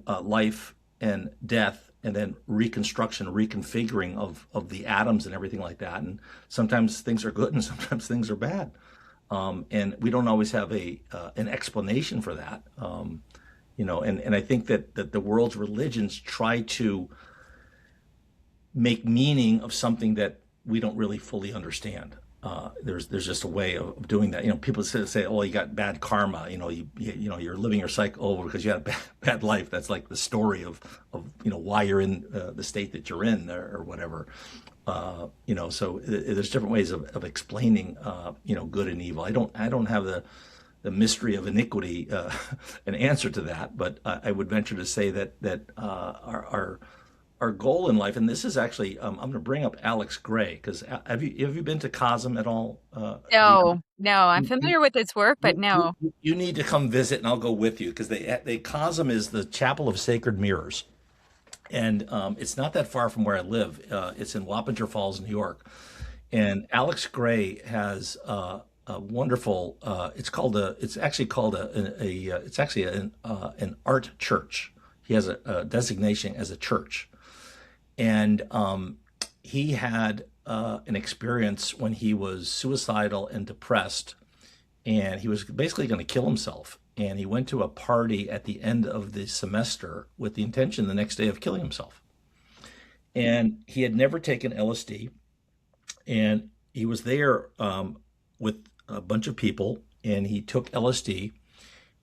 life, and death, and then reconstruction, reconfiguring of the atoms and everything like that. And sometimes things are good, and sometimes things are bad. And we don't always have an explanation for that. And I think that the world's religions try to make meaning of something that we don't really fully understand. There's just a way of doing that. People say, "Oh, you got bad karma." You're living your cycle over because you had a bad life. That's like the story of why you're in the state that you're in, or whatever. So there's different ways of explaining good and evil. I don't have the mystery of iniquity an answer to that, but I would venture to say that our goal in life, and this is actually, I'm going to bring up Alex Gray, because have you been to Cosm at all, Deanna? No, no, I'm You, you, familiar with its work, but you, you, no. you need to come visit, and I'll go with you, because they Cosm is the Chapel of Sacred Mirrors, and it's not that far from where I live. It's in Wappinger Falls, New York, and Alex Gray has a wonderful. It's actually called it's actually an art church. He has a designation as a church, and he had an experience when he was suicidal and depressed, and he was basically going to kill himself. And he went to a party at the end of the semester with the intention the next day of killing himself. And he had never taken LSD, and he was there with a bunch of people, and he took LSD,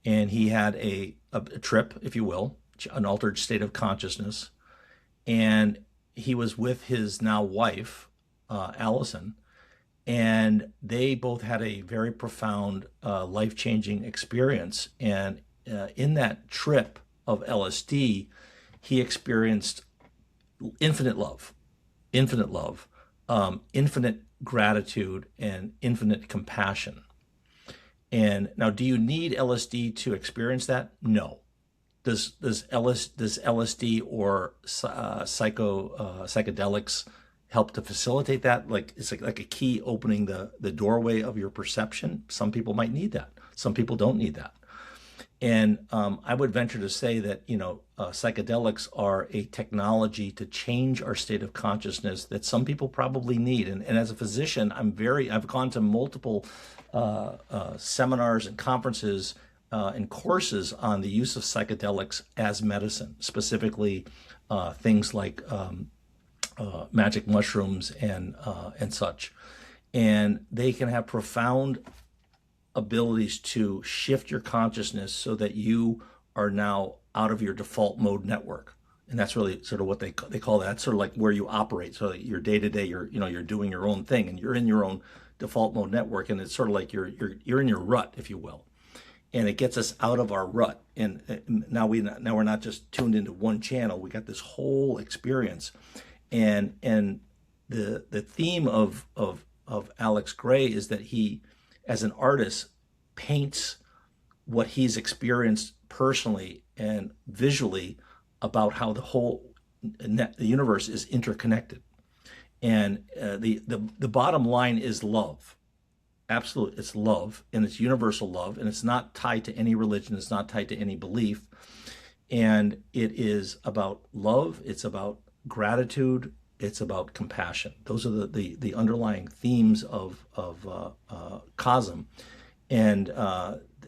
and he had a trip, if you will, an altered state of consciousness, and he was with his now wife, Allison, and they both had a very profound, life-changing experience. And in that trip of LSD, he experienced infinite love, infinite love, infinite gratitude, and infinite compassion. And now, do you need LSD to experience that? No. Does LSD or psychedelics help to facilitate that? Like it's like a key opening the doorway of your perception. Some people might need that. Some people don't need that. And I would venture to say that, psychedelics are a technology to change our state of consciousness that some people probably need. And as a physician, I've gone to multiple seminars and conferences and courses on the use of psychedelics as medicine, specifically things like magic mushrooms and such. And they can have profound abilities to shift your consciousness so that you are now out of your default mode network. And that's really sort of what they call that. That's sort of like where you operate. So that your day to day, you're doing your own thing, and you're in your own default mode network, and it's sort of like you're in your rut, if you will. And it gets us out of our rut. And now we're not just tuned into one channel. We got this whole experience. And the theme of Alex Gray is that he, as an artist, paints what he's experienced personally and visually about how the universe is interconnected. And the bottom line is love. Absolutely, it's love, and it's universal love, and it's not tied to any religion. It's not tied to any belief, and it is about love. It's about gratitude. It's about compassion. Those are the underlying themes of Cosm. And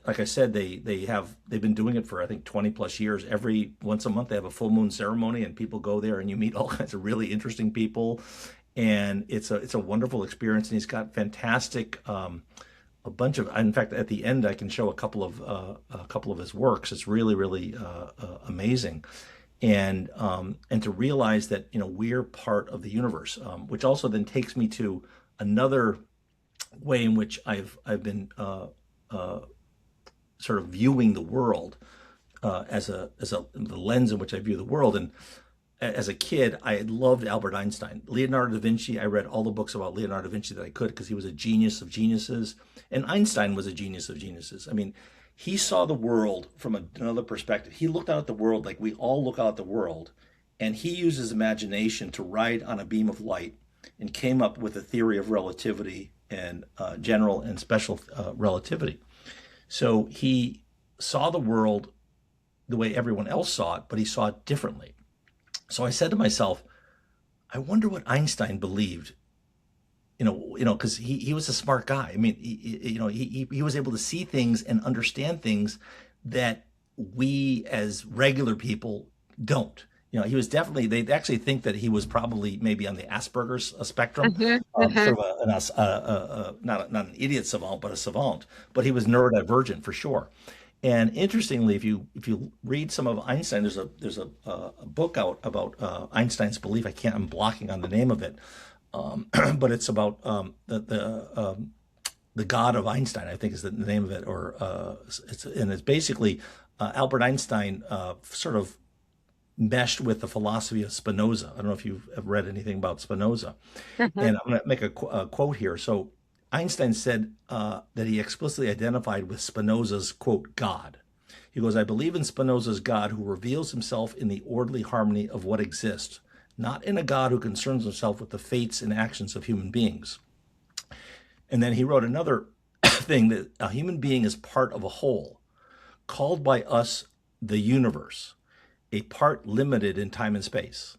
like I said, they've been doing it for, I think, 20 plus years. Every once a month they have a full moon ceremony, and people go there, and you meet all kinds of really interesting people, and it's a wonderful experience. And he's got fantastic, a bunch of, in fact, at the end I can show a couple of his works. It's really amazing. And to realize that we're part of the universe, which also then takes me to another way in which I've been sort of viewing the world as the lens in which I view the world. And as a kid, I loved Albert Einstein, Leonardo da Vinci. I read all the books about Leonardo da Vinci that I could, because he was a genius of geniuses, and Einstein was a genius of geniuses. I mean, he saw the world from another perspective. He looked out at the world like we all look out at the world, and he used his imagination to ride on a beam of light and came up with a theory of relativity and general and special relativity. So he saw the world the way everyone else saw it, but he saw it differently. So I said to myself, I wonder what Einstein believed. Because he was a smart guy. I mean, he was able to see things and understand things that we as regular people don't. He was definitely. They actually think that he was probably maybe on the Asperger's spectrum, sort of not an idiot savant, but a savant. But he was neurodivergent for sure. And interestingly, if you read some of Einstein, there's a book out about Einstein's belief. I'm blocking on the name of it. But it's about the God of Einstein, I think is the name of it, or it's basically Albert Einstein sort of meshed with the philosophy of Spinoza. I don't know if you've read anything about Spinoza, and I'm going to make a quote here. So Einstein said that he explicitly identified with Spinoza's, quote, God. He goes, I believe in Spinoza's God, who reveals himself in the orderly harmony of what exists, not in a God who concerns himself with the fates and actions of human beings. And then he wrote another thing, that a human being is part of a whole, called by us the universe, a part limited in time and space.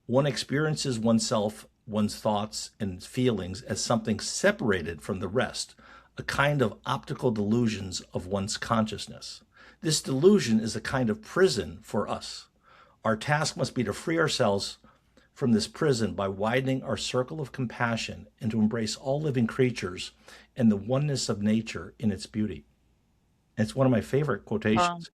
One experiences oneself, one's thoughts and feelings as something separated from the rest, a kind of optical delusions of one's consciousness. This delusion is a kind of prison for us. Our task must be to free ourselves from this prison by widening our circle of compassion and to embrace all living creatures and the oneness of nature in its beauty. And it's one of my favorite quotations.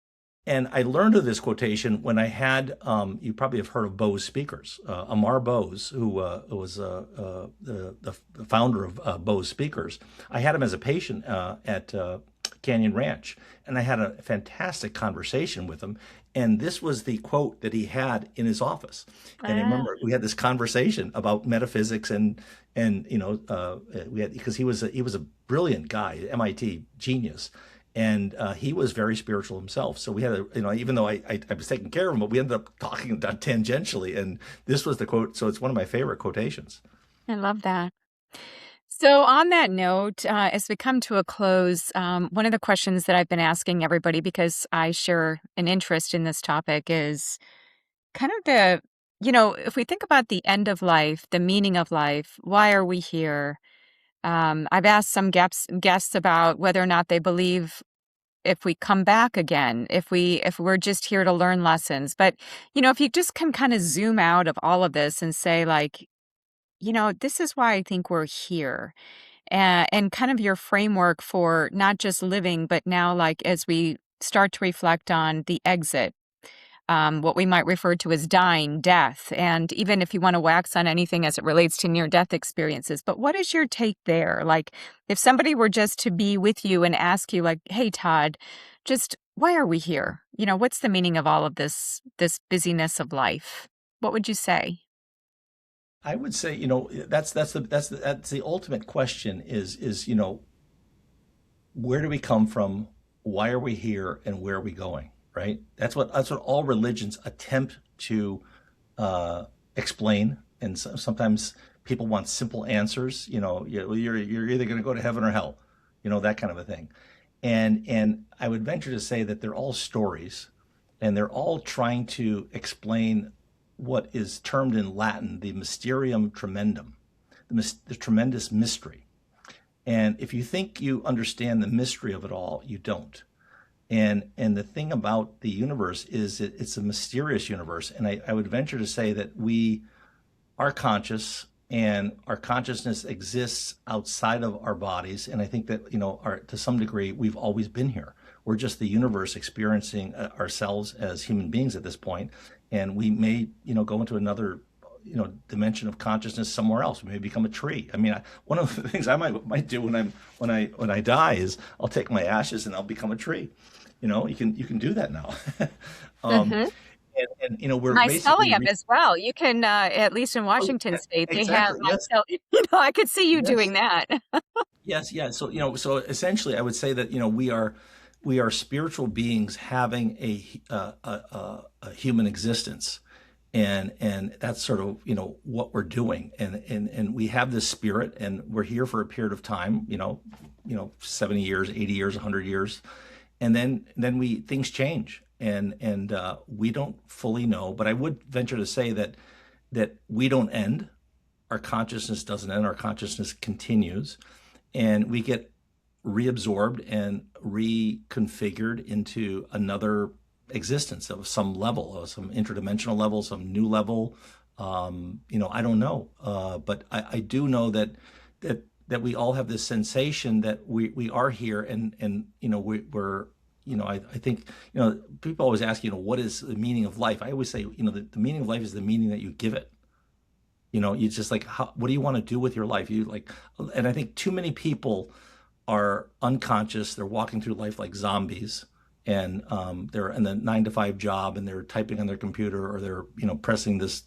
And I learned of this quotation when I had, you probably have heard of Bose Speakers. Amar Bose, who was the founder of Bose Speakers. I had him as a patient at Canyon Ranch, and I had a fantastic conversation with him. And this was the quote that he had in his office. And I Ah, remember we had this conversation about metaphysics and we had, because he was a brilliant guy, MIT genius, and he was very spiritual himself. So we had a, even though I was taking care of him, but we ended up talking tangentially. And this was the quote. So it's one of my favorite quotations. I love that. So, on that note, as we come to a close, one of the questions that I've been asking everybody because I share an interest in this topic is kind of if we think about the end of life, the meaning of life, why are we here? I've asked some guests about whether or not they believe if we come back again, if we're just here to learn lessons. But, if you just can kind of zoom out of all of this and say, like, this is why I think we're here and kind of your framework for not just living, but now, like, as we start to reflect on the exit, what we might refer to as dying, death, and even if you want to wax on anything as it relates to near death experiences. But what is your take there? Like, if somebody were just to be with you and ask you, like, hey, Todd, just why are we here? What's the meaning of all of this busyness of life? What would you say? I would say, that's the ultimate question is, where do we come from? Why are we here? And where are we going? Right? That's what all religions attempt to explain. And sometimes people want simple answers. You're either going to go to heaven or hell. That kind of a thing. And I would venture to say that they're all stories, and they're all trying to explain what is termed in Latin the mysterium tremendum, the tremendous mystery. And if you think you understand the mystery of it all, you don't. And the thing about the universe is it's a mysterious universe. And I would venture to say that we are conscious, and our consciousness exists outside of our bodies. And I think that, to some degree, we've always been here. We're just the universe experiencing ourselves as human beings at this point. And we may, go into another, dimension of consciousness somewhere else. We may become a tree. I mean, one of the things I might do when I die is I'll take my ashes and I'll become a tree. You can do that now. um, Hmm. we're basically Mycelium as well. You can, at least in oh, Washington State, they have exactly. Yes. mycelium. I could see you Yes. doing that. Yes, yeah. So essentially, I would say that we are spiritual beings having a human existence, and that's sort of what we're doing, and we have this spirit, and we're here for a period of time, 70 years, 80 years, 100 years, and then we things change, and we don't fully know, but I would venture to say that we don't end. Our consciousness doesn't end. Our consciousness continues, and we get reabsorbed and reconfigured into another existence of some level, of some interdimensional level, some new level. I don't know, but I do know that we all have this sensation that we are here, and we're. I think, people always ask, what is the meaning of life? I always say, the meaning of life is the meaning that you give it. You just like, what do you want to do with your life? And I think too many people are unconscious. They're walking through life like zombies, and they're in the 9 to 5 job, and they're typing on their computer, or they're pressing this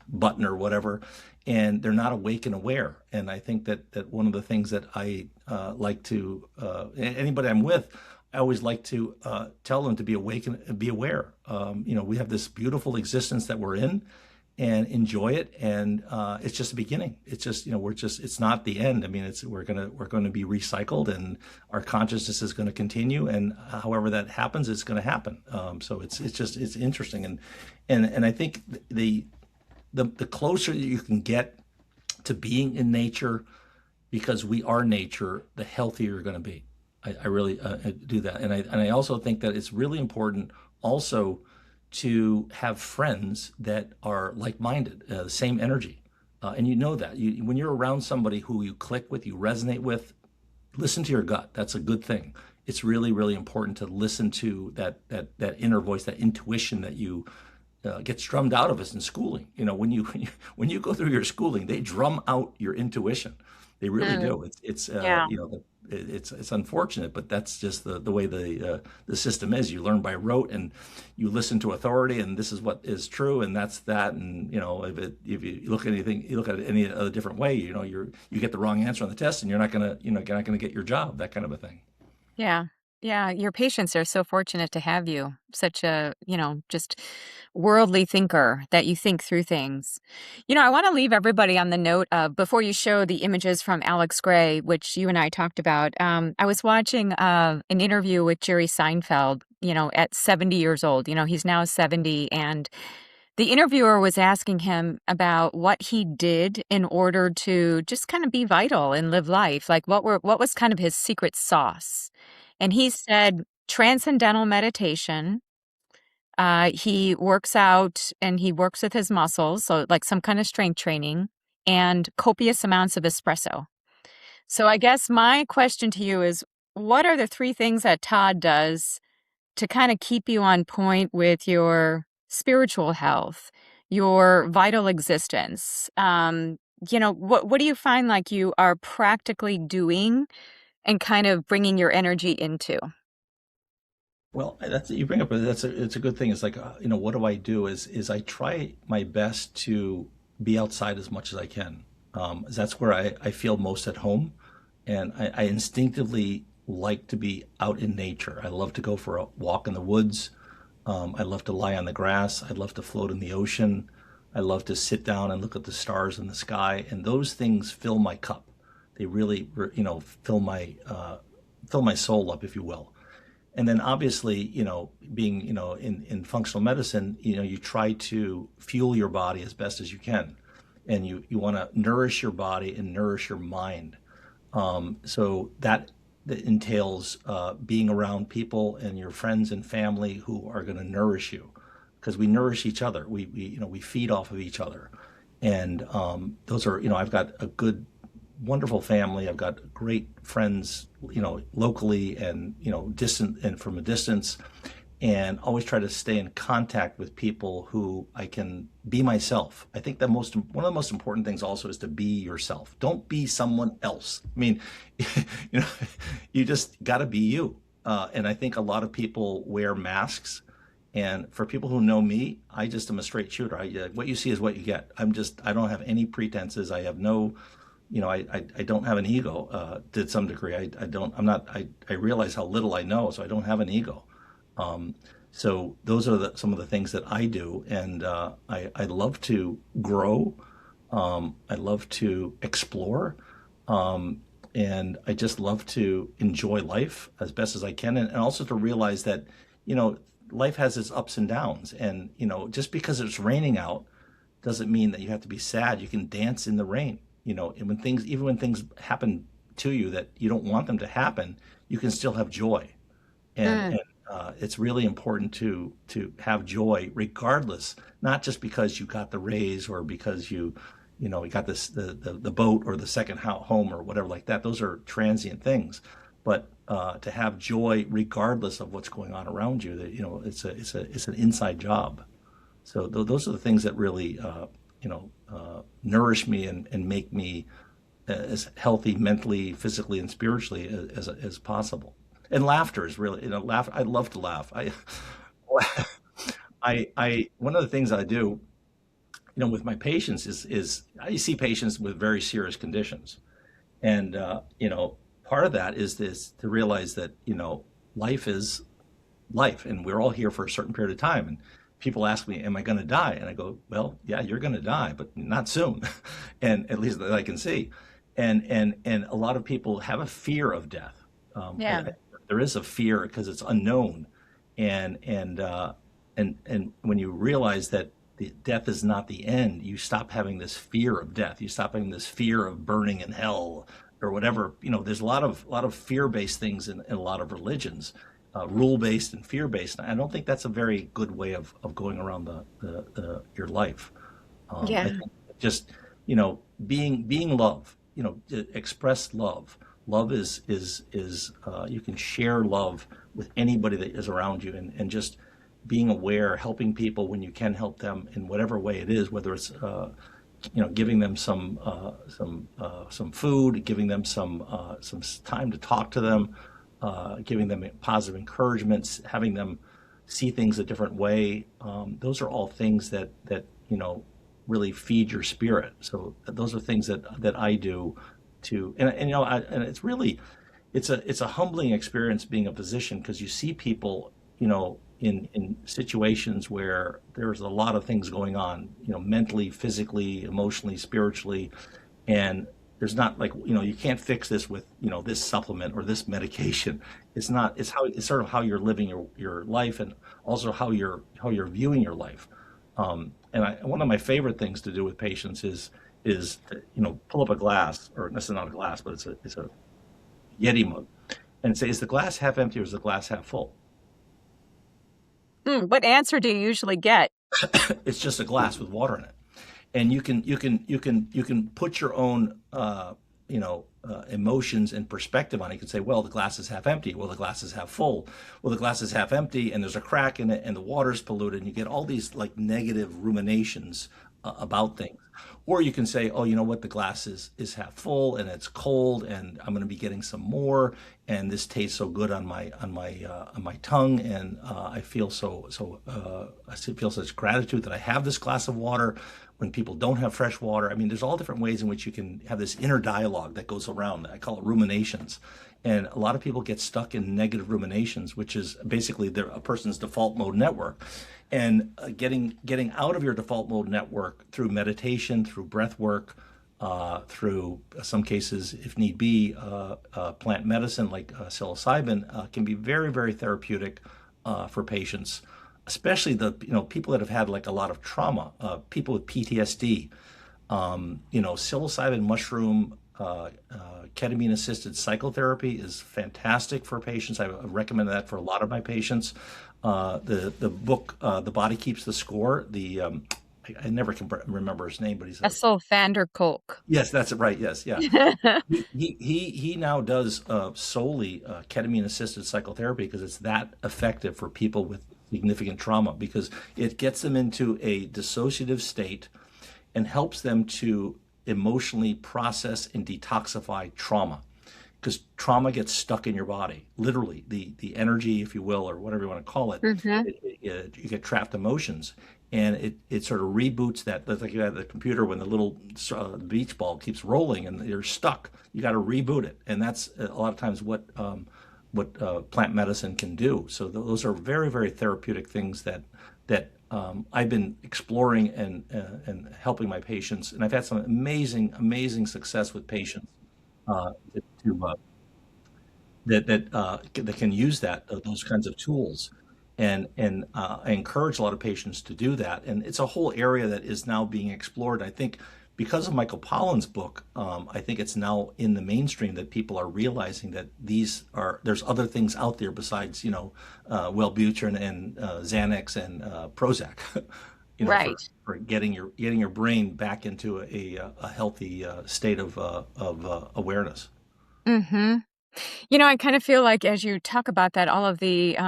button or whatever, and they're not awake and aware. And I think that one of the things that I like to anybody I'm with, I always like to tell them to be awake and be aware. We have this beautiful existence that we're in, and enjoy it. And it's just the beginning. It's just, it's not the end. I mean, we're gonna be recycled, and our consciousness is going to continue. And however that happens, it's going to happen. So it's interesting. And I think the closer you can get to being in nature, because we are nature, the healthier you're going to be. I really do that. And I also think that it's really important also to have friends that are like-minded, the same energy. And that when you're around somebody who you click with, you resonate with, listen to your gut. That's a good thing. it's really, really important to listen to that inner voice, that intuition that you gets drummed out of us in schooling. When you when you go through your schooling, they drum out your intuition. They really Mm, do. It's yeah. it's unfortunate, but that's just the way the system is. You learn by rote, and you listen to authority, and this is what is true, and that's that. And if you look at anything, you look at it any other different way, you get the wrong answer on the test, and you're not gonna get your job. That kind of a thing. Yeah. Yeah, your patients are so fortunate to have you. Such a, just worldly thinker that you think through things. I want to leave everybody on the note of before you show the images from Alex Gray, which you and I talked about. I was watching an interview with Jerry Seinfeld, at 70 years old. He's now 70, and the interviewer was asking him about what he did in order to just kind of be vital and live life. Like what was kind of his secret sauce? And he said transcendental meditation. He works out and he works with his muscles, so like some kind of strength training and copious amounts of espresso. So I guess my question to you is, what are the three things that Todd does to kind of keep you on point with your spiritual health, your vital existence? What do you find like you are practically doing and kind of bringing your energy into? Well, that's you bring up. It's a good thing. It's like what do I do? Is I try my best to be outside as much as I can. That's where I feel most at home, and I instinctively like to be out in nature. I love to go for a walk in the woods. I love to lie on the grass. I love to float in the ocean. I love to sit down and look at the stars in the sky, and those things fill my cup. They really, fill my soul up, if you will. And then obviously, being, in functional medicine, you try to fuel your body as best as you can. And you want to nourish your body and nourish your mind. So that entails being around people and your friends and family who are going to nourish you, because we nourish each other. We feed off of each other. And those are, I've got a good wonderful family. I've got great friends, locally and, distant and from a distance, and always try to stay in contact with people who I can be myself. I think one of the most important things also is to be yourself. Don't be someone else. I mean, you know, you just got to be you. And I think a lot of people wear masks. And for people who know me, I just am a straight shooter. What you see is what you get. I don't have any pretenses. I have no, I don't have an ego to some degree. I realize how little I know, so I don't have an ego. So those are some of the things that I do. And I love to grow. I love to explore. And I just love to enjoy life as best as I can. And also to realize that, life has its ups and downs. And, just because it's raining out doesn't mean that you have to be sad. You can dance in the rain, and even when things happen to you that you don't want them to happen, you can still have joy. And, Mm, and it's really important to have joy regardless, not just because you got the raise or because you got the boat or the second home or whatever like that. Those are transient things. But to have joy regardless of what's going on around you, that it's an inside job. So those are the things that really nourish me and make me as healthy mentally, physically, and spiritually as possible. And laughter is really, laugh. I love to laugh. One of the things I do, with my patients is I see patients with very serious conditions, and part of that is this to realize that life is life, and we're all here for a certain period of time. And people ask me, "Am I going to die?" And I go, "Well, yeah, you're going to die, but not soon," and at least that I can see. And a lot of people have a fear of death. yeah. There is a fear because it's unknown, and and when you realize that death is not the end, you stop having this fear of death. You stop having this fear of burning in hell or whatever. There's a lot of fear-based things in a lot of religions, rule-based and fear-based. I don't think that's a very good way of going around your life. I Yeah. think just being love, express love. Love you can share love with anybody that is around you, and just being aware, helping people when you can help them in whatever way it is, whether it's giving them some food, giving them some time to talk to them, giving them positive encouragements, having them see things a different way. Those are all things that really feed your spirit. So those are things that I do to, and it's really, it's a humbling experience being a physician, because you see people, in situations where there's a lot of things going on, mentally, physically, emotionally, spiritually, and there's not, like, you can't fix this with, this supplement or this medication. It's sort of how you're living your life, and also how you're viewing your life. One of my favorite things to do with patients is pull up a glass, or this is not a glass, but it's a Yeti mug, and say, is the glass half empty or is the glass half full? What answer do you usually get? It's just a glass with water in it, and you can put your own emotions and perspective on it. You can say, well, the glass is half empty. Well, the glass is half full. Well, the glass is half empty, and there's a crack in it, and the water's polluted, and you get all these like negative ruminations about things. Or you can say, oh, you know what, the glass is half full, and it's cold, and I'm going to be getting some more, and this tastes so good on my tongue, and I feel I feel such gratitude that I have this glass of water when people don't have fresh water. I mean, there's all different ways in which you can have this inner dialogue that goes around. I call it ruminations. And a lot of people get stuck in negative ruminations, which is basically a person's default mode network. And getting out of your default mode network through meditation, through breath work, through some cases, if need be, plant medicine like psilocybin, can be very, very therapeutic for patients, especially the people that have had like a lot of trauma, people with PTSD. Psilocybin mushroom ketamine assisted psychotherapy is fantastic for patients. I recommend that for a lot of my patients. The book, The Body Keeps the Score, I never can remember his name, but he's Essel van der Kolk. yes, that's it, right. Yes, yeah. He now does solely ketamine assisted psychotherapy, because it's that effective for people with significant trauma, because it gets them into a dissociative state and helps them to emotionally process and detoxify trauma, because trauma gets stuck in your body, literally the energy, if you will, or whatever you want to call it. You get trapped emotions, and it sort of reboots that. That's like you have the computer when the little beach ball keeps rolling and you're stuck. You got to reboot it, and that's a lot of times what plant medicine can do. So those are very, very therapeutic things that I've been exploring and helping my patients, and I've had some amazing success with patients that can use those kinds of tools, and I encourage a lot of patients to do that, and it's a whole area that is now being explored. I think because of Michael Pollan's book, I think it's now in the mainstream that people are realizing that there's other things out there besides Wellbutrin and Xanax and Prozac, Right. for getting your brain back into a healthy state of awareness. Mm-hmm. I kind of feel like as you talk about that, all of the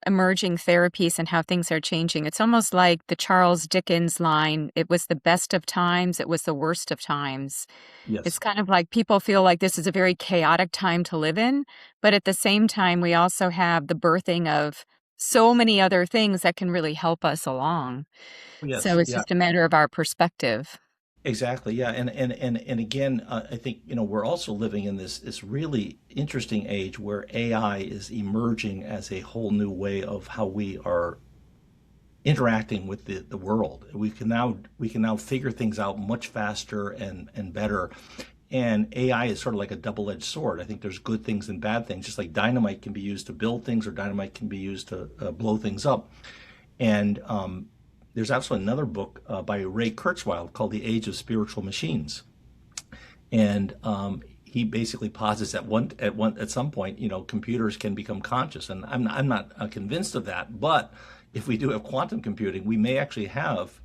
emerging therapies and how things are changing, it's almost like the Charles Dickens line, it was the best of times, it was the worst of times. It's Yes. kind of like people feel like this is a very chaotic time to live in, but at the same time, we also have the birthing of so many other things that can really help us along. So Yes. it's Yeah. just a matter of our perspective. Exactly. Yeah. And again, I think we're also living in this really interesting age where AI is emerging as a whole new way of how we are interacting with the world. We can now figure things out much faster and better. And AI is sort of like a double-edged sword. I think there's good things and bad things, just like dynamite can be used to build things, or dynamite can be used to blow things up. And there's also another book by Ray Kurzweil called The Age of Spiritual Machines, and he basically posits at some point, computers can become conscious, and I'm not convinced of that, but if we do have quantum computing, we may actually have,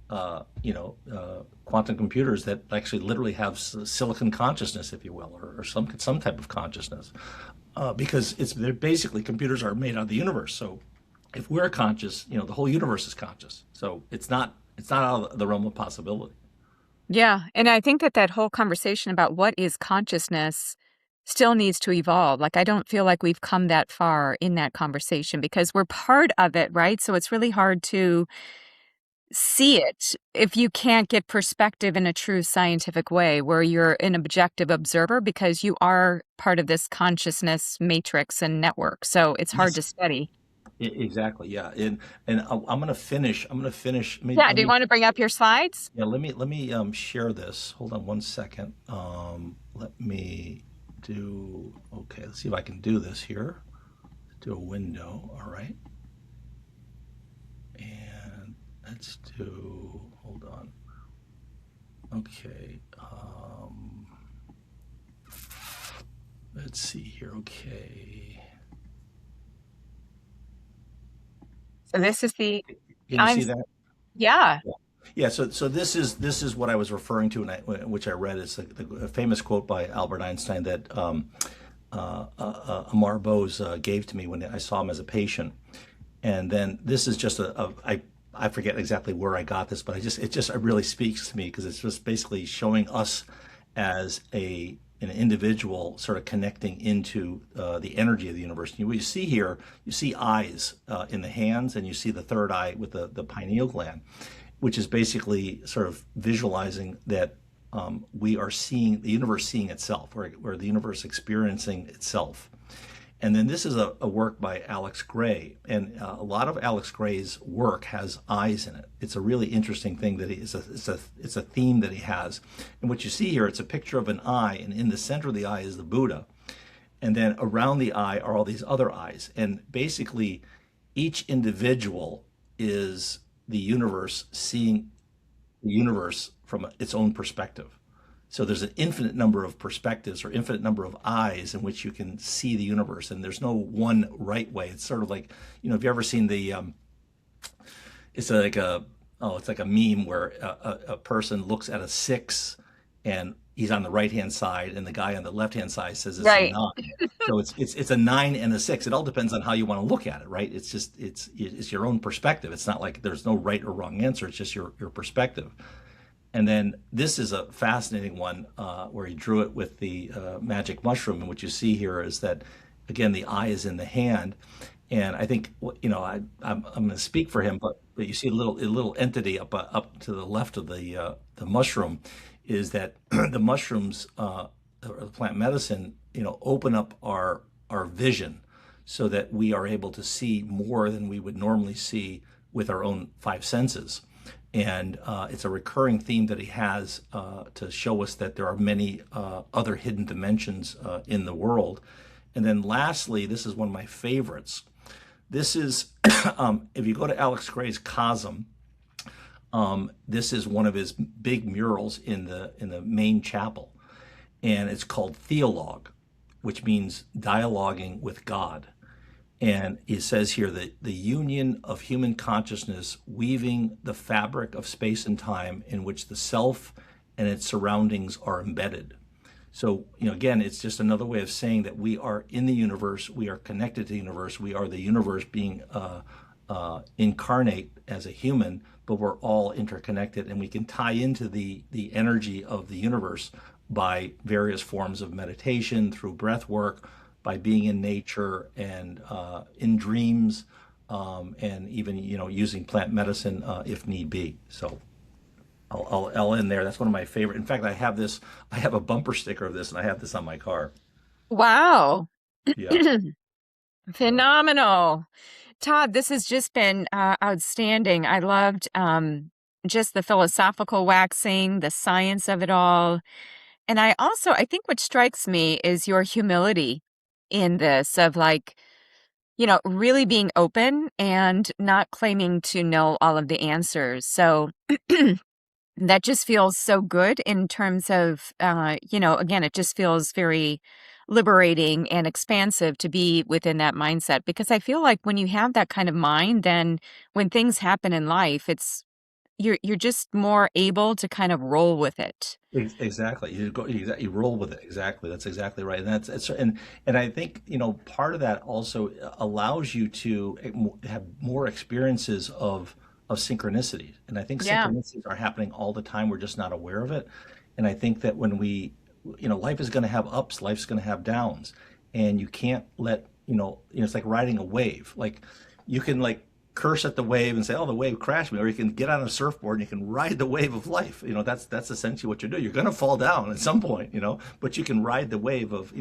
quantum computers that actually literally have silicon consciousness, if you will, or some type of consciousness, because they're basically computers are made out of the universe. So if we're conscious, the whole universe is conscious. So it's not out of the realm of possibility. Yeah. And I think that that whole conversation about what is consciousness still needs to evolve. Like, I don't feel like we've come that far in that conversation because we're part of it, right? So it's really hard to see it if you can't get perspective in a true scientific way where you're an objective observer because you are part of this consciousness matrix and network. So it's hard Yes, to study. exactly. Yeah, and I'm gonna finish. I'm gonna finish. Yeah. Do you want to bring up your slides? Let me share this. Hold on one second. Let me do. Okay, let's see if I can do this here. Do a window. All right, and let's do. Hold on. Okay. Let's see here. Okay. So this is the, Can you I'm, see that? yeah. Yeah, so this is what I was referring to, and which I read is the famous quote by Albert Einstein that Amar Bose gave to me when I saw him as a patient, and then this is just I forget exactly where I got this, but it really speaks to me because it's just basically showing us as an individual sort of connecting into the energy of the universe. What you see here, you see eyes in the hands, and you see the third eye with the pineal gland, which is basically sort of visualizing that we are seeing the universe seeing itself, or the universe experiencing itself. And then this is a work by Alex Gray, and a lot of Alex Gray's work has eyes in it. It's a really interesting thing that it's a theme that he has. And what you see here, it's a picture of an eye, and in the center of the eye is the Buddha, and then around the eye are all these other eyes. And basically, each individual is the universe seeing the universe from its own perspective. So there's an infinite number of perspectives or infinite number of eyes in which you can see the universe, and there's no one right way. It's sort of like, have you ever seen it's like a meme where a person looks at a six and he's on the right hand side, and the guy on the left hand side says it's a Right. nine. So it's a nine and a six. It all depends on how you want to look at it, right? It's just it's your own perspective. It's not like there's no right or wrong answer. It's just your perspective. And then this is a fascinating one where he drew it with the magic mushroom. And what you see here is that, again, the eye is in the hand. And I think, I'm going to speak for him, but you see a little entity up to the left of the mushroom, is that the mushrooms, or the plant medicine, open up our vision so that we are able to see more than we would normally see with our own five senses. And it's a recurring theme that he has to show us that there are many other hidden dimensions in the world. And then lastly, this is one of my favorites. This is, if you go to Alex Gray's Cosm, this is one of his big murals in the main chapel. And it's called Theologue, which means dialoguing with God. And it says here that the union of human consciousness weaving the fabric of space and time in which the self and its surroundings are embedded. So, again, it's just another way of saying that we are in the universe, we are connected to the universe, we are the universe being incarnate as a human, but we're all interconnected, and we can tie into the energy of the universe by various forms of meditation, through breath work, by being in nature, and in dreams, and even using plant medicine if need be. So I'll end there. That's one of my favorite. In fact, I have a bumper sticker of this, and I have this on my car. Wow. Yeah. So Phenomenal. Todd, this has just been outstanding. I loved just the philosophical waxing, the science of it all. And I think what strikes me is your humility in this of like, really being open and not claiming to know all of the answers. So that just feels so good in terms of, again, it just feels very liberating and expansive to be within that mindset because I feel like when you have that kind of mind, then when things happen in life, you're just more able to kind of roll with it. Exactly. You roll with it. Exactly. That's exactly right. And and I think, part of that also allows you to have more experiences of synchronicity. And I think Yeah. synchronicities are happening all the time. We're just not aware of it. And I think that when life is going to have ups, life's going to have downs, and you can't let, it's like riding a wave. Like you can like curse at the wave and say, "Oh, the wave crashed me," or you can get on a surfboard and you can ride the wave of life. That's essentially what you're doing. You're going to fall down at some point, but you can ride the wave of,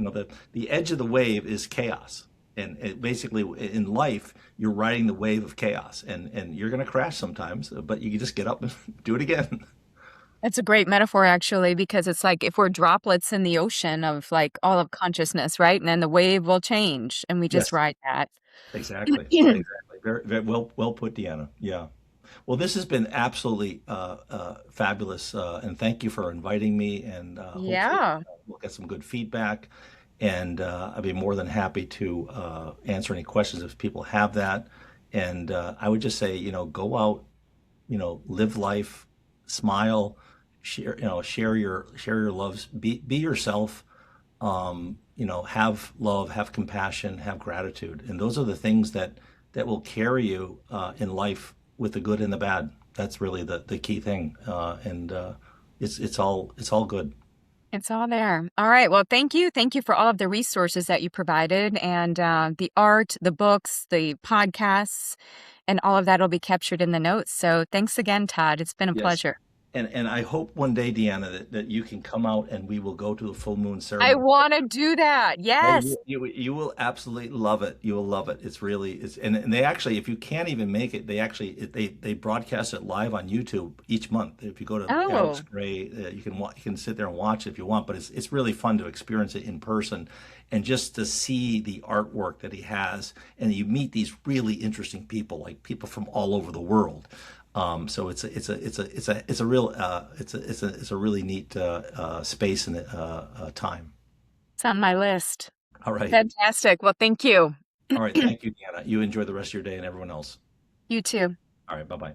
the edge of the wave is chaos. And basically, in life, you're riding the wave of chaos, and you're going to crash sometimes, but you can just get up and do it again. It's a great metaphor actually, because it's like if we're droplets in the ocean of like all of consciousness, right? And then the wave will change and we just Yes, ride that. exactly, exactly. Very, very well put, Deanna. Yeah. Well, this has been absolutely fabulous, and thank you for inviting me. And hopefully, Yeah. we'll get some good feedback. And I'd be more than happy to answer any questions if people have that. And I would just say, go out, live life, smile, share your loves, be yourself. Have love, have compassion, have gratitude, and those are the things that will carry you in life with the good and the bad. That's really the key thing, and it's all good. It's all there. All right. Well, thank you. Thank you for all of the resources that you provided and the art, the books, the podcasts, and all of that will be captured in the notes. So thanks again, Todd. It's been a Yes, pleasure. and I hope one day, Deanna, that you can come out and we will go to the full moon I ceremony. want to do that. Oh, Yes. you will absolutely love it. You will love it. And they actually, if you can't even make it, they broadcast it live on YouTube each month. If you go to Alex Oh, Gray, you can sit there and watch it if you want. But it's really fun to experience it in person, and just to see the artwork that he has, and you meet these really interesting people, like people from all over the world. So it's a real it's a really neat space and time. it's on my list. All right. Fantastic. Well, thank you. All right. Thank you, Deanna. You enjoy the rest of your day and everyone else. You too. All right. Bye bye.